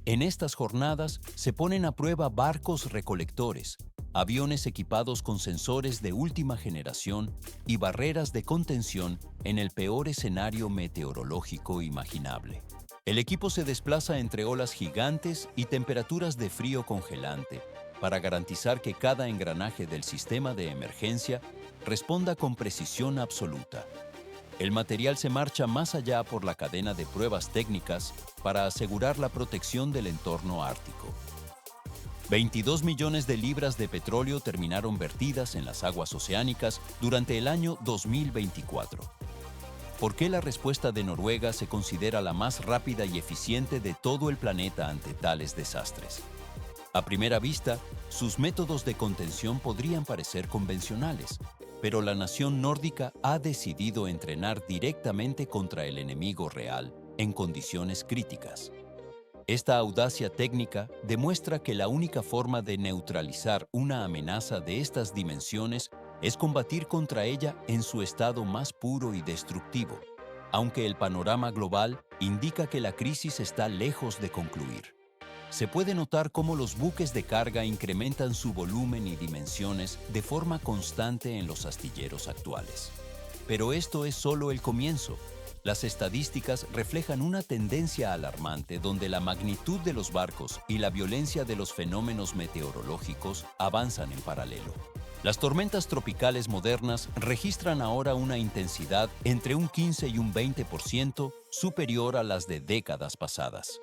En estas jornadas se ponen a prueba barcos recolectores, aviones equipados con sensores de última generación y barreras de contención en el peor escenario meteorológico imaginable. El equipo se desplaza entre olas gigantes y temperaturas de frío congelante para garantizar que cada engranaje del sistema de emergencia responda con precisión absoluta. El material se marcha más allá por la cadena de pruebas técnicas para asegurar la protección del entorno ártico. 22 millones de libras de petróleo terminaron vertidas en las aguas oceánicas durante el año 2024. ¿Por qué la respuesta de Noruega se considera la más rápida y eficiente de todo el planeta ante tales desastres? A primera vista, sus métodos de contención podrían parecer convencionales, pero la nación nórdica ha decidido entrenar directamente contra el enemigo real en condiciones críticas. Esta audacia técnica demuestra que la única forma de neutralizar una amenaza de estas dimensiones es combatir contra ella en su estado más puro y destructivo, aunque el panorama global indica que la crisis está lejos de concluir. Se puede notar cómo los buques de carga incrementan su volumen y dimensiones de forma constante en los astilleros actuales. Pero esto es solo el comienzo. Las estadísticas reflejan una tendencia alarmante donde la magnitud de los barcos y la violencia de los fenómenos meteorológicos avanzan en paralelo. Las tormentas tropicales modernas registran ahora una intensidad entre un 15 y un 20% superior a las de décadas pasadas.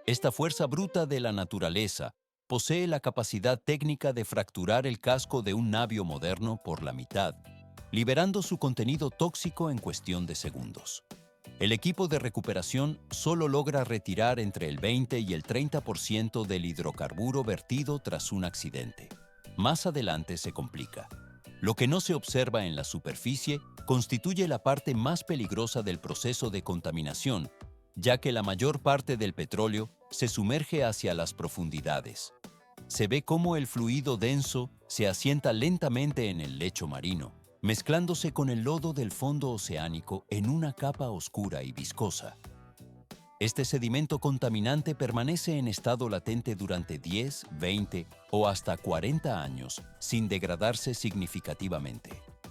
Esta fuerza bruta de la naturaleza posee la capacidad técnica de fracturar el casco de un navío moderno por la mitad, liberando su contenido tóxico en cuestión de segundos. El equipo de recuperación solo logra retirar entre el 20 y el 30% del hidrocarburo vertido tras un accidente. Más adelante se complica. Lo que no se observa en la superficie constituye la parte más peligrosa del proceso de contaminación, ya que la mayor parte del petróleo se sumerge hacia las profundidades. Se ve cómo el fluido denso se asienta lentamente en el lecho marino, mezclándose con el lodo del fondo oceánico en una capa oscura y viscosa. Este sedimento contaminante permanece en estado latente durante 10, 20 o hasta 40 años, sin degradarse significativamente.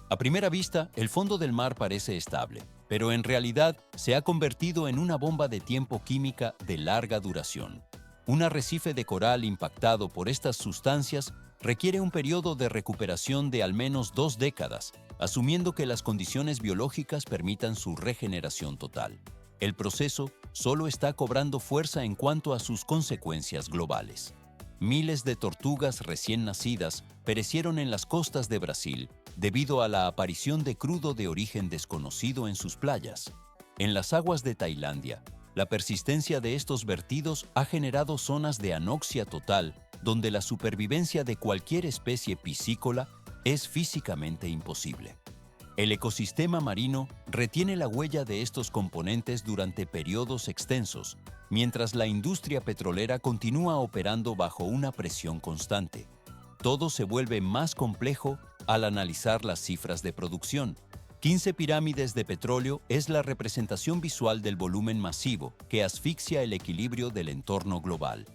A primera vista, el fondo del mar parece estable, pero en realidad se ha convertido en una bomba de tiempo química de larga duración. Un arrecife de coral impactado por estas sustancias requiere un periodo de recuperación de al menos 2 décadas, asumiendo que las condiciones biológicas permitan su regeneración total. El proceso solo está cobrando fuerza en cuanto a sus consecuencias globales. Miles de tortugas recién nacidas perecieron en las costas de Brasil debido a la aparición de crudo de origen desconocido en sus playas. En las aguas de Tailandia, la persistencia de estos vertidos ha generado zonas de anoxia total, donde la supervivencia de cualquier especie piscícola es físicamente imposible. El ecosistema marino retiene la huella de estos componentes durante periodos extensos, mientras la industria petrolera continúa operando bajo una presión constante. Todo se vuelve más complejo al analizar las cifras de producción. 15 pirámides de petróleo es la representación visual del volumen masivo que asfixia el equilibrio del entorno global.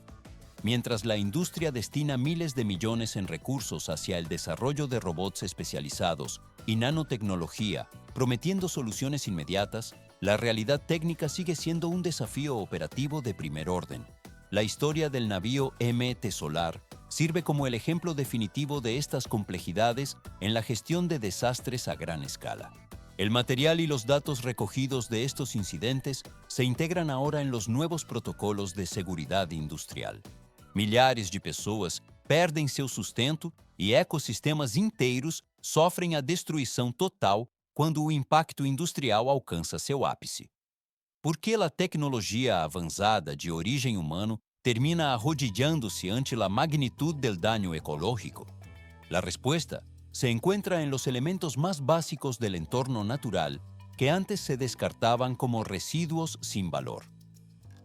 Mientras la industria destina miles de millones en recursos hacia el desarrollo de robots especializados y nanotecnología, prometiendo soluciones inmediatas, la realidad técnica sigue siendo un desafío operativo de primer orden. La historia del navío MT Solar sirve como el ejemplo definitivo de estas complejidades en la gestión de desastres a gran escala. El material y los datos recogidos de estos incidentes se integran ahora en los nuevos protocolos de seguridad industrial. Milhares de pessoas perdem seu sustento e ecossistemas inteiros sofrem a destruição total quando o impacto industrial alcança seu ápice. Por que a tecnologia avançada de origem humano termina arrodillándose ante la magnitud del daño ecológico? La respuesta se encuentra en los elementos más básicos del entorno natural que antes se descartaban como residuos sin valor.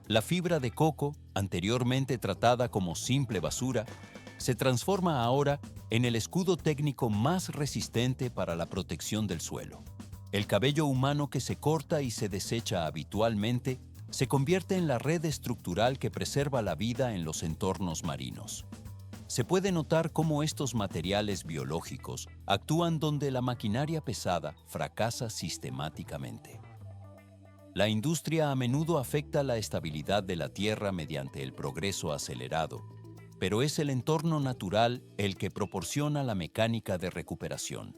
La fibra de coco, anteriormente tratada como simple basura, se transforma ahora en el escudo técnico más resistente para la protección del suelo. El cabello humano que se corta y se desecha habitualmente se convierte en la red estructural que preserva la vida en los entornos marinos. Se puede notar cómo estos materiales biológicos actúan donde la maquinaria pesada fracasa sistemáticamente. La industria a menudo afecta la estabilidad de la Tierra mediante el progreso acelerado, pero es el entorno natural el que proporciona la mecánica de recuperación.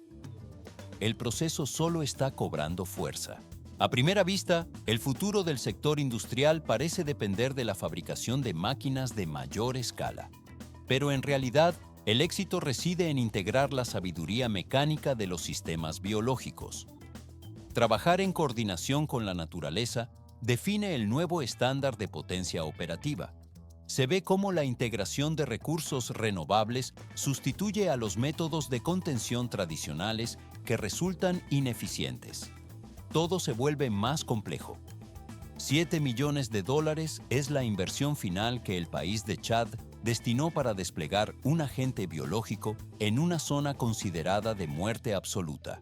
El proceso solo está cobrando fuerza. A primera vista, el futuro del sector industrial parece depender de la fabricación de máquinas de mayor escala. Pero en realidad, el éxito reside en integrar la sabiduría mecánica de los sistemas biológicos. Trabajar en coordinación con la naturaleza define el nuevo estándar de potencia operativa. Se ve cómo la integración de recursos renovables sustituye a los métodos de contención tradicionales que resultan ineficientes. Todo se vuelve más complejo. $7 millones es la inversión final que el país de Chad destinó para desplegar un agente biológico en una zona considerada de muerte absoluta.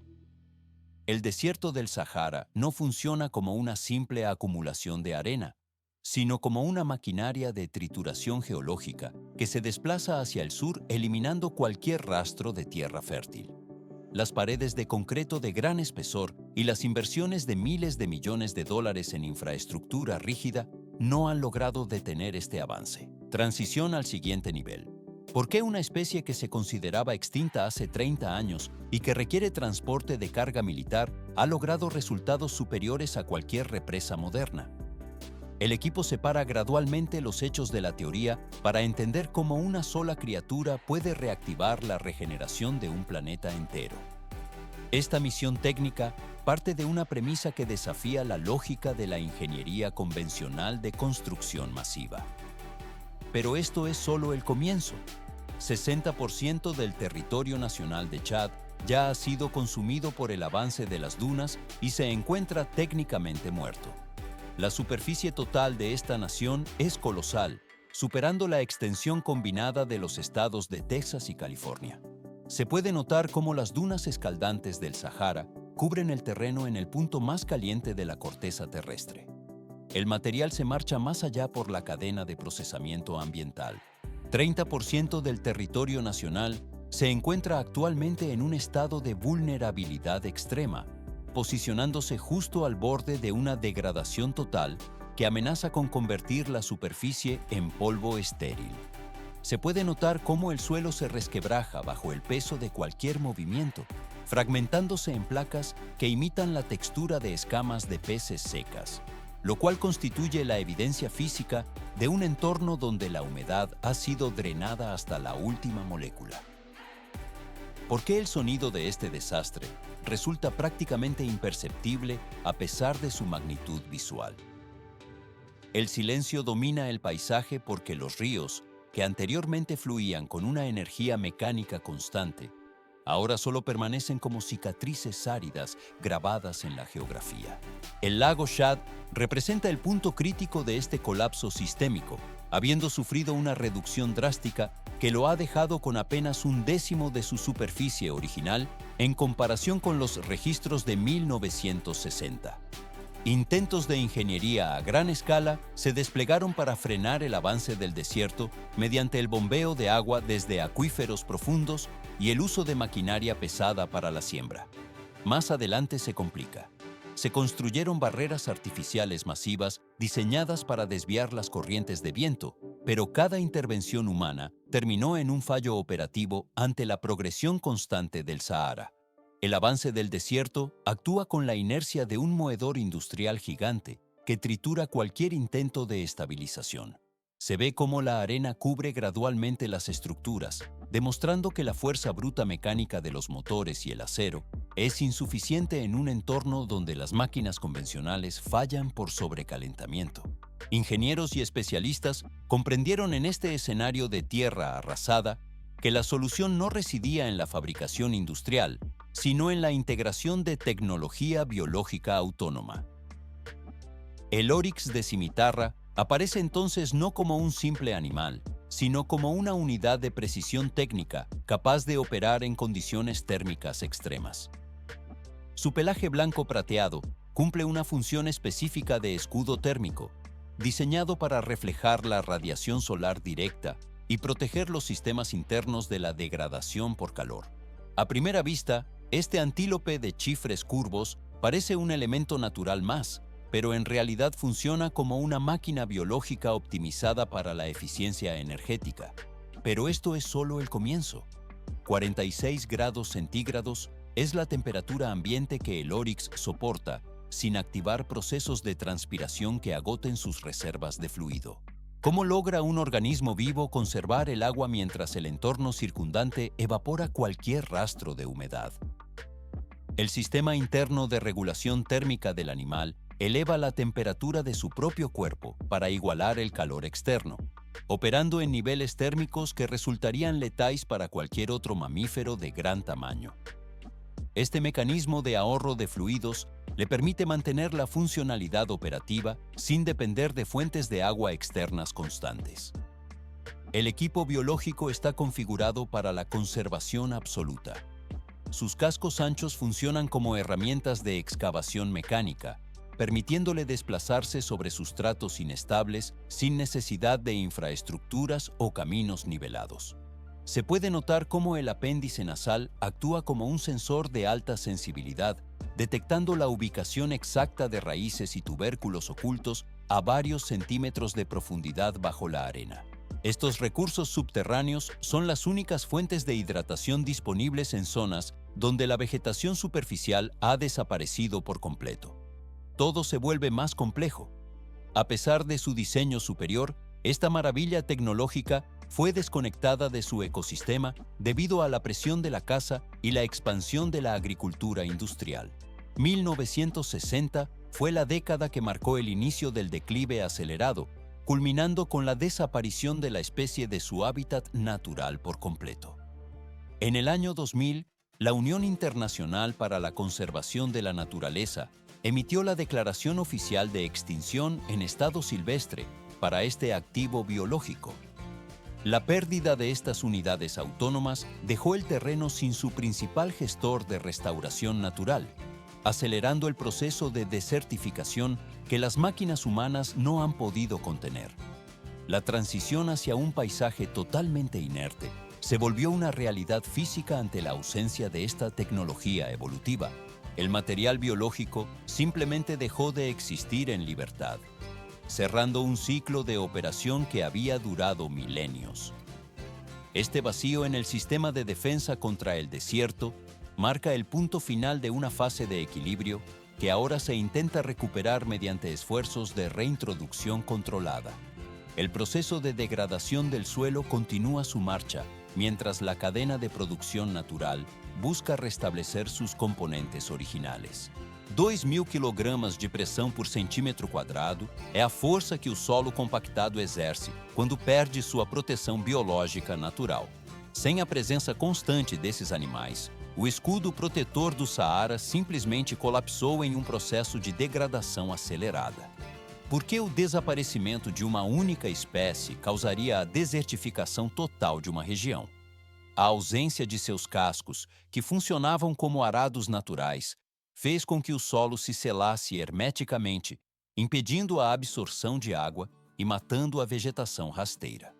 El desierto del Sahara no funciona como una simple acumulación de arena, sino como una maquinaria de trituración geológica que se desplaza hacia el sur eliminando cualquier rastro de tierra fértil. Las paredes de concreto de gran espesor y las inversiones de miles de millones de dólares en infraestructura rígida no han logrado detener este avance. Transición al siguiente nivel. ¿Por qué una especie que se consideraba extinta hace 30 años y que requiere transporte de carga militar ha logrado resultados superiores a cualquier represa moderna? El equipo separa gradualmente los hechos de la teoría para entender cómo una sola criatura puede reactivar la regeneración de un planeta entero. Esta misión técnica parte de una premisa que desafía la lógica de la ingeniería convencional de construcción masiva. Pero esto es solo el comienzo. 60% del territorio nacional de Chad ya ha sido consumido por el avance de las dunas y se encuentra técnicamente muerto. La superficie total de esta nación es colosal, superando la extensión combinada de los estados de Texas y California. Se puede notar cómo las dunas escaldantes del Sahara cubren el terreno en el punto más caliente de la corteza terrestre. El material se marcha más allá por la cadena de procesamiento ambiental. 30% del territorio nacional se encuentra actualmente en un estado de vulnerabilidad extrema, posicionándose justo al borde de una degradación total que amenaza con convertir la superficie en polvo estéril. Se puede notar cómo el suelo se resquebraja bajo el peso de cualquier movimiento, fragmentándose en placas que imitan la textura de escamas de peces secas, lo cual constituye la evidencia física de un entorno donde la humedad ha sido drenada hasta la última molécula. ¿Por qué el sonido de este desastre resulta prácticamente imperceptible a pesar de su magnitud visual? El silencio domina el paisaje porque los ríos, que anteriormente fluían con una energía mecánica constante, ahora solo permanecen como cicatrices áridas grabadas en la geografía. El lago Chad representa el punto crítico de este colapso sistémico, habiendo sufrido una reducción drástica que lo ha dejado con apenas 1/10 de su superficie original en comparación con los registros de 1960. Intentos de ingeniería a gran escala se desplegaron para frenar el avance del desierto mediante el bombeo de agua desde acuíferos profundos y el uso de maquinaria pesada para la siembra. Más adelante se complica. Se construyeron barreras artificiales masivas diseñadas para desviar las corrientes de viento, pero cada intervención humana terminó en un fallo operativo ante la progresión constante del Sahara. El avance del desierto actúa con la inercia de un moedor industrial gigante que tritura cualquier intento de estabilización. Se ve cómo la arena cubre gradualmente las estructuras, demostrando que la fuerza bruta mecánica de los motores y el acero es insuficiente en un entorno donde las máquinas convencionales fallan por sobrecalentamiento. Ingenieros y especialistas comprendieron en este escenario de tierra arrasada que la solución no residía en la fabricación industrial, sino en la integración de tecnología biológica autónoma. El Oryx de cimitarra aparece entonces no como un simple animal, sino como una unidad de precisión técnica capaz de operar en condiciones térmicas extremas. Su pelaje blanco prateado cumple una función específica de escudo térmico, diseñado para reflejar la radiación solar directa y proteger los sistemas internos de la degradación por calor. A primera vista, este antílope de chifres curvos parece un elemento natural más, pero en realidad funciona como una máquina biológica optimizada para la eficiencia energética. Pero esto es solo el comienzo. 46 grados centígrados es la temperatura ambiente que el Oryx soporta sin activar procesos de transpiración que agoten sus reservas de fluido. ¿Cómo logra un organismo vivo conservar el agua mientras el entorno circundante evapora cualquier rastro de humedad? El sistema interno de regulación térmica del animal eleva la temperatura de su propio cuerpo para igualar el calor externo, operando en niveles térmicos que resultarían letales para cualquier otro mamífero de gran tamaño. Este mecanismo de ahorro de fluidos le permite mantener la funcionalidad operativa sin depender de fuentes de agua externas constantes. El equipo biológico está configurado para la conservación absoluta. Sus cascos anchos funcionan como herramientas de excavación mecánica, permitiéndole desplazarse sobre sustratos inestables sin necesidad de infraestructuras o caminos nivelados. Se puede notar cómo el apéndice nasal actúa como un sensor de alta sensibilidad, detectando la ubicación exacta de raíces y tubérculos ocultos a varios centímetros de profundidad bajo la arena. Estos recursos subterráneos son las únicas fuentes de hidratación disponibles en zonas donde la vegetación superficial ha desaparecido por completo. Todo se vuelve más complejo. A pesar de su diseño superior, esta maravilla tecnológica fue desconectada de su ecosistema debido a la presión de la caza y la expansión de la agricultura industrial. 1960 fue la década que marcó el inicio del declive acelerado, culminando con la desaparición de la especie de su hábitat natural por completo. En el año 2000, la Unión Internacional para la Conservación de la Naturaleza emitió la Declaración Oficial de Extinción en estado silvestre para este activo biológico. La pérdida de estas unidades autónomas dejó el terreno sin su principal gestor de restauración natural, acelerando el proceso de desertificación que las máquinas humanas no han podido contener. La transición hacia un paisaje totalmente inerte se volvió una realidad física ante la ausencia de esta tecnología evolutiva. El material biológico simplemente dejó de existir en libertad, cerrando un ciclo de operación que había durado milenios. Este vacío en el sistema de defensa contra el desierto marca el punto final de una fase de equilibrio que ahora se intenta recuperar mediante esfuerzos de reintroducción controlada. El proceso de degradación del suelo continúa su marcha, mientras la cadena de producción natural busca restablecer sus componentes originales. 2.000 kg de pressão por centímetro quadrado é a força que o solo compactado exerce quando perde sua proteção biológica natural. Sem a presença constante desses animais, o escudo protetor do Saara simplesmente colapsou em um processo de degradação acelerada. Por que o desaparecimento de uma única espécie causaria a desertificação total de uma região? A ausência de seus cascos, que funcionavam como arados naturais, fez com que o solo se selasse hermeticamente, impedindo a absorção de água e matando a vegetação rasteira.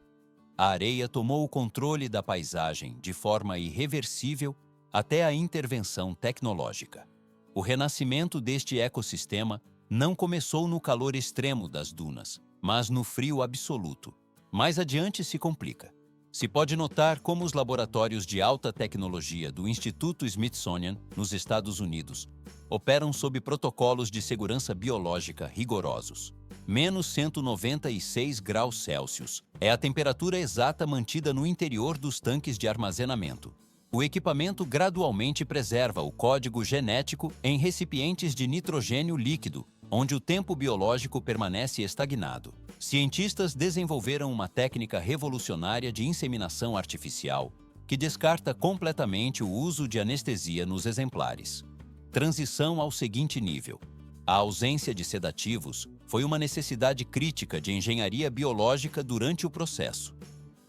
A areia tomou o controle da paisagem de forma irreversível até a intervenção tecnológica. O renascimento deste ecossistema não começou no calor extremo das dunas, mas no frio absoluto. Mais adiante se complica. Se pode notar como os laboratórios de alta tecnologia do Instituto Smithsonian, nos Estados Unidos, operam sob protocolos de segurança biológica rigorosos. Menos 196 graus Celsius é a temperatura exata mantida no interior dos tanques de armazenamento. O equipamento gradualmente preserva o código genético em recipientes de nitrogênio líquido, onde o tempo biológico permanece estagnado. Cientistas desenvolveram uma técnica revolucionária de inseminação artificial que descarta completamente o uso de anestesia nos exemplares. Transição ao seguinte nível. A ausência de sedativos foi uma necessidade crítica de engenharia biológica durante o processo.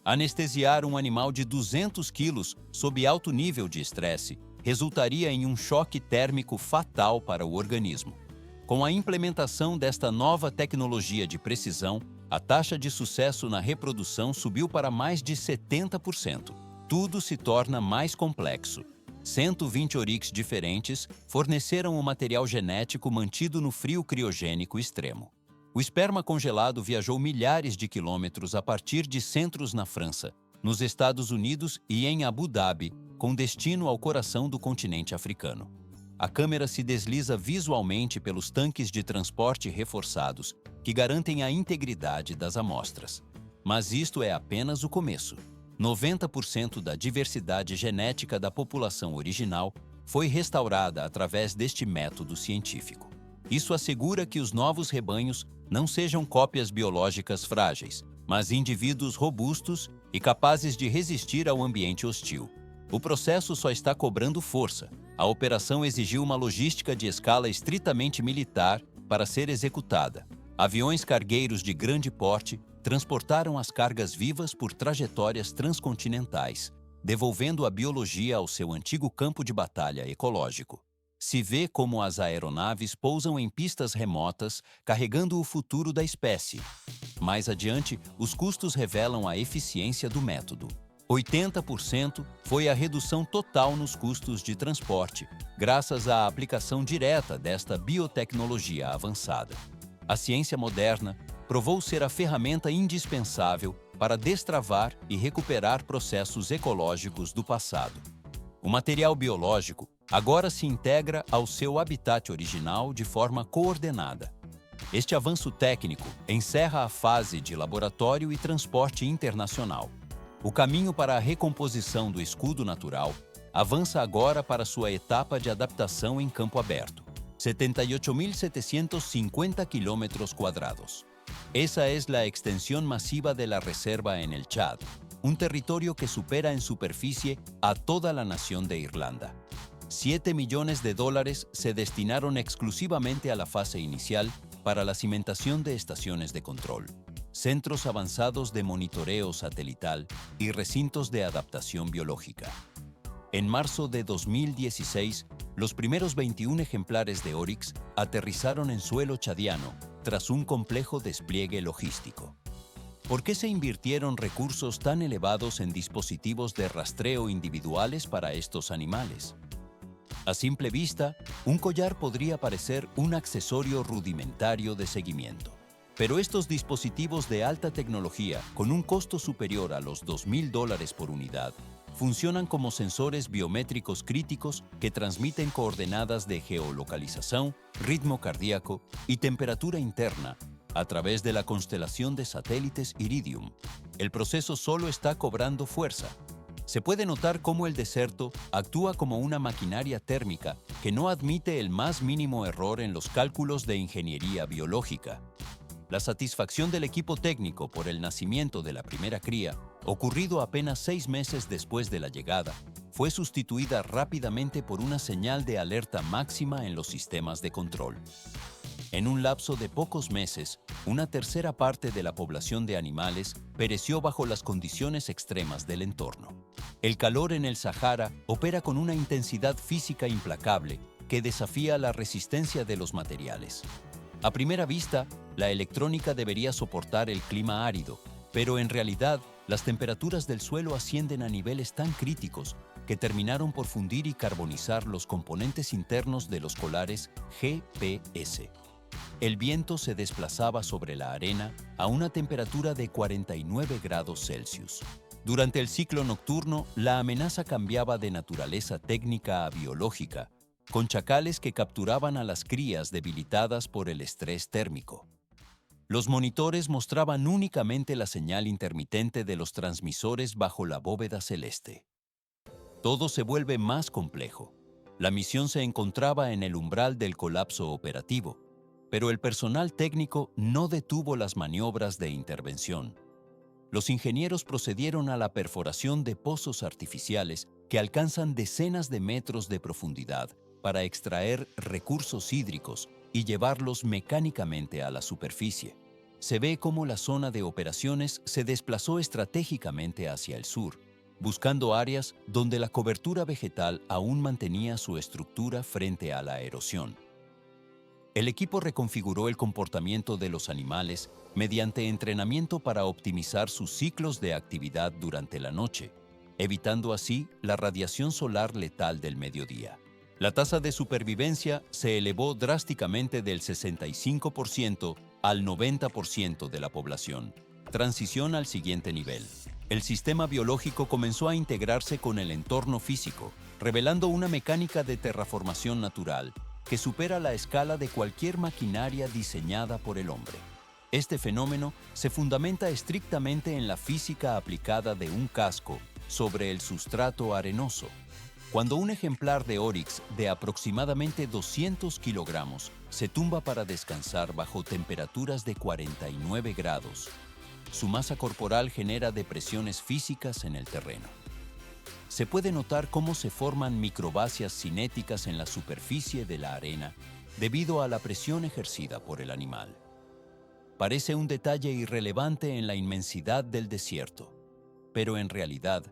Anestesiar um animal de 200 quilos sob alto nível de estresse resultaria em um choque térmico fatal para o organismo. Com a implementação desta nova tecnologia de precisão, a taxa de sucesso na reprodução subiu para mais de 70%. Tudo se torna mais complexo. 120 oryx diferentes forneceram o material genético mantido no frio criogênico extremo. O esperma congelado viajou milhares de quilômetros a partir de centros na França, nos Estados Unidos e em Abu Dhabi, com destino ao coração do continente africano. A câmera se desliza visualmente pelos tanques de transporte reforçados, que garantem a integridade das amostras. Mas isto é apenas o começo. 90% da diversidade genética da população original foi restaurada através deste método científico. Isso assegura que os novos rebanhos não sejam cópias biológicas frágeis, mas indivíduos robustos e capazes de resistir ao ambiente hostil. O processo só está cobrando força. A operação exigiu uma logística de escala estritamente militar para ser executada. Aviões cargueiros de grande porte transportaram as cargas vivas por trajetórias transcontinentais, devolvendo a biologia ao seu antigo campo de batalha ecológico. Se vê como as aeronaves pousam em pistas remotas, carregando o futuro da espécie. Mais adiante, os custos revelam a eficiência do método. 80% foi a redução total nos custos de transporte, graças à aplicação direta desta biotecnologia avançada. A ciência moderna provou ser a ferramenta indispensável para destravar e recuperar processos ecológicos do passado. O material biológico agora se integra ao seu habitat original de forma coordenada. Este avanço técnico encerra a fase de laboratório e transporte internacional. O caminho para a recomposição do escudo natural avança agora para sua etapa de adaptação em campo aberto. 78.750 kilómetros cuadrados. Esa es la extensión masiva de la reserva en el Chad, un territorio que supera en superficie a toda la nación de Irlanda. 7 millones de dólares se destinaron exclusivamente a la fase inicial para la cimentación de estaciones de control, centros avanzados de monitoreo satelital y recintos de adaptación biológica. En marzo de 2016, los primeros 21 ejemplares de Oryx aterrizaron en suelo chadiano tras un complejo despliegue logístico. ¿Por qué se invirtieron recursos tan elevados en dispositivos de rastreo individuales para estos animales? A simple vista, un collar podría parecer un accesorio rudimentario de seguimiento. Pero estos dispositivos de alta tecnología, con un costo superior a los $2.000 por unidad, funcionan como sensores biométricos críticos que transmiten coordenadas de geolocalización, ritmo cardíaco y temperatura interna a través de la constelación de satélites Iridium. El proceso solo está cobrando fuerza. Se puede notar cómo el deserto actúa como una maquinaria térmica que no admite el más mínimo error en los cálculos de ingeniería biológica. La satisfacción del equipo técnico por el nacimiento de la primera cría, ocurrido apenas 6 meses después de la llegada, fue sustituida rápidamente por una señal de alerta máxima en los sistemas de control. En un lapso de pocos meses, una tercera parte de la población de animales pereció bajo las condiciones extremas del entorno. El calor en el Sahara opera con una intensidad física implacable que desafía la resistencia de los materiales. A primera vista, la electrónica debería soportar el clima árido, pero en realidad, las temperaturas del suelo ascienden a niveles tan críticos que terminaron por fundir y carbonizar los componentes internos de los colares GPS. El viento se desplazaba sobre la arena a una temperatura de 49 grados Celsius. Durante el ciclo nocturno, la amenaza cambiaba de naturaleza técnica a biológica, con chacales que capturaban a las crías debilitadas por el estrés térmico. Los monitores mostraban únicamente la señal intermitente de los transmisores bajo la bóveda celeste. Todo se vuelve más complejo. La misión se encontraba en el umbral del colapso operativo, pero el personal técnico no detuvo las maniobras de intervención. Los ingenieros procedieron a la perforación de pozos artificiales que alcanzan decenas de metros de profundidad para extraer recursos hídricos y llevarlos mecánicamente a la superficie. Se ve cómo la zona de operaciones se desplazó estratégicamente hacia el sur, buscando áreas donde la cobertura vegetal aún mantenía su estructura frente a la erosión. El equipo reconfiguró el comportamiento de los animales mediante entrenamiento para optimizar sus ciclos de actividad durante la noche. evitando así la radiación solar letal del mediodía. La tasa de supervivencia se elevó drásticamente del 65% al 90% de la población. Transición al siguiente nivel. El sistema biológico comenzó a integrarse con el entorno físico, revelando una mecánica de terraformación natural que supera la escala de cualquier maquinaria diseñada por el hombre. Este fenómeno se fundamenta estrictamente en la física aplicada de un casco sobre el sustrato arenoso. Cuando un ejemplar de Oryx de aproximadamente 200 kilogramos se tumba para descansar bajo temperaturas de 49 grados, su masa corporal genera depresiones físicas en el terreno. Se puede notar cómo se forman microvácias cinéticas en la superficie de la arena debido a la presión ejercida por el animal. Parece un detalle irrelevante en la inmensidad del desierto, pero en realidad,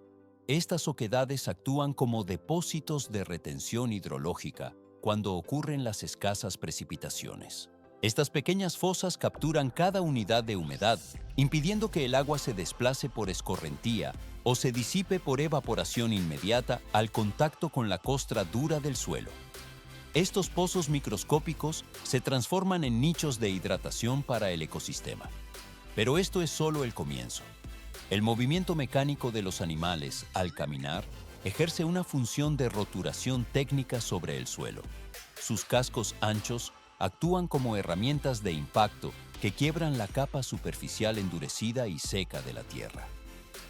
estas oquedades actúan como depósitos de retención hidrológica cuando ocurren las escasas precipitaciones. Estas pequeñas fosas capturan cada unidad de humedad, impidiendo que el agua se desplace por escorrentía o se disipe por evaporación inmediata al contacto con la costra dura del suelo. Estos pozos microscópicos se transforman en nichos de hidratación para el ecosistema. Pero esto es solo el comienzo. El movimiento mecánico de los animales, al caminar, ejerce una función de roturación técnica sobre el suelo. Sus cascos anchos actúan como herramientas de impacto que quiebran la capa superficial endurecida y seca de la tierra.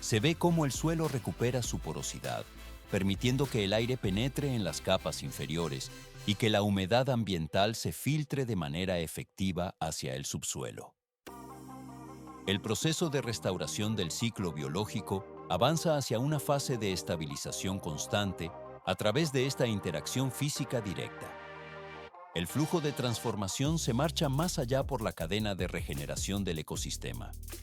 Se ve cómo el suelo recupera su porosidad, permitiendo que el aire penetre en las capas inferiores y que la humedad ambiental se filtre de manera efectiva hacia el subsuelo. El proceso de restauración del ciclo biológico avanza hacia una fase de estabilización constante a través de esta interacción física directa. El flujo de transformación se marcha más allá por la cadena de regeneración del ecosistema.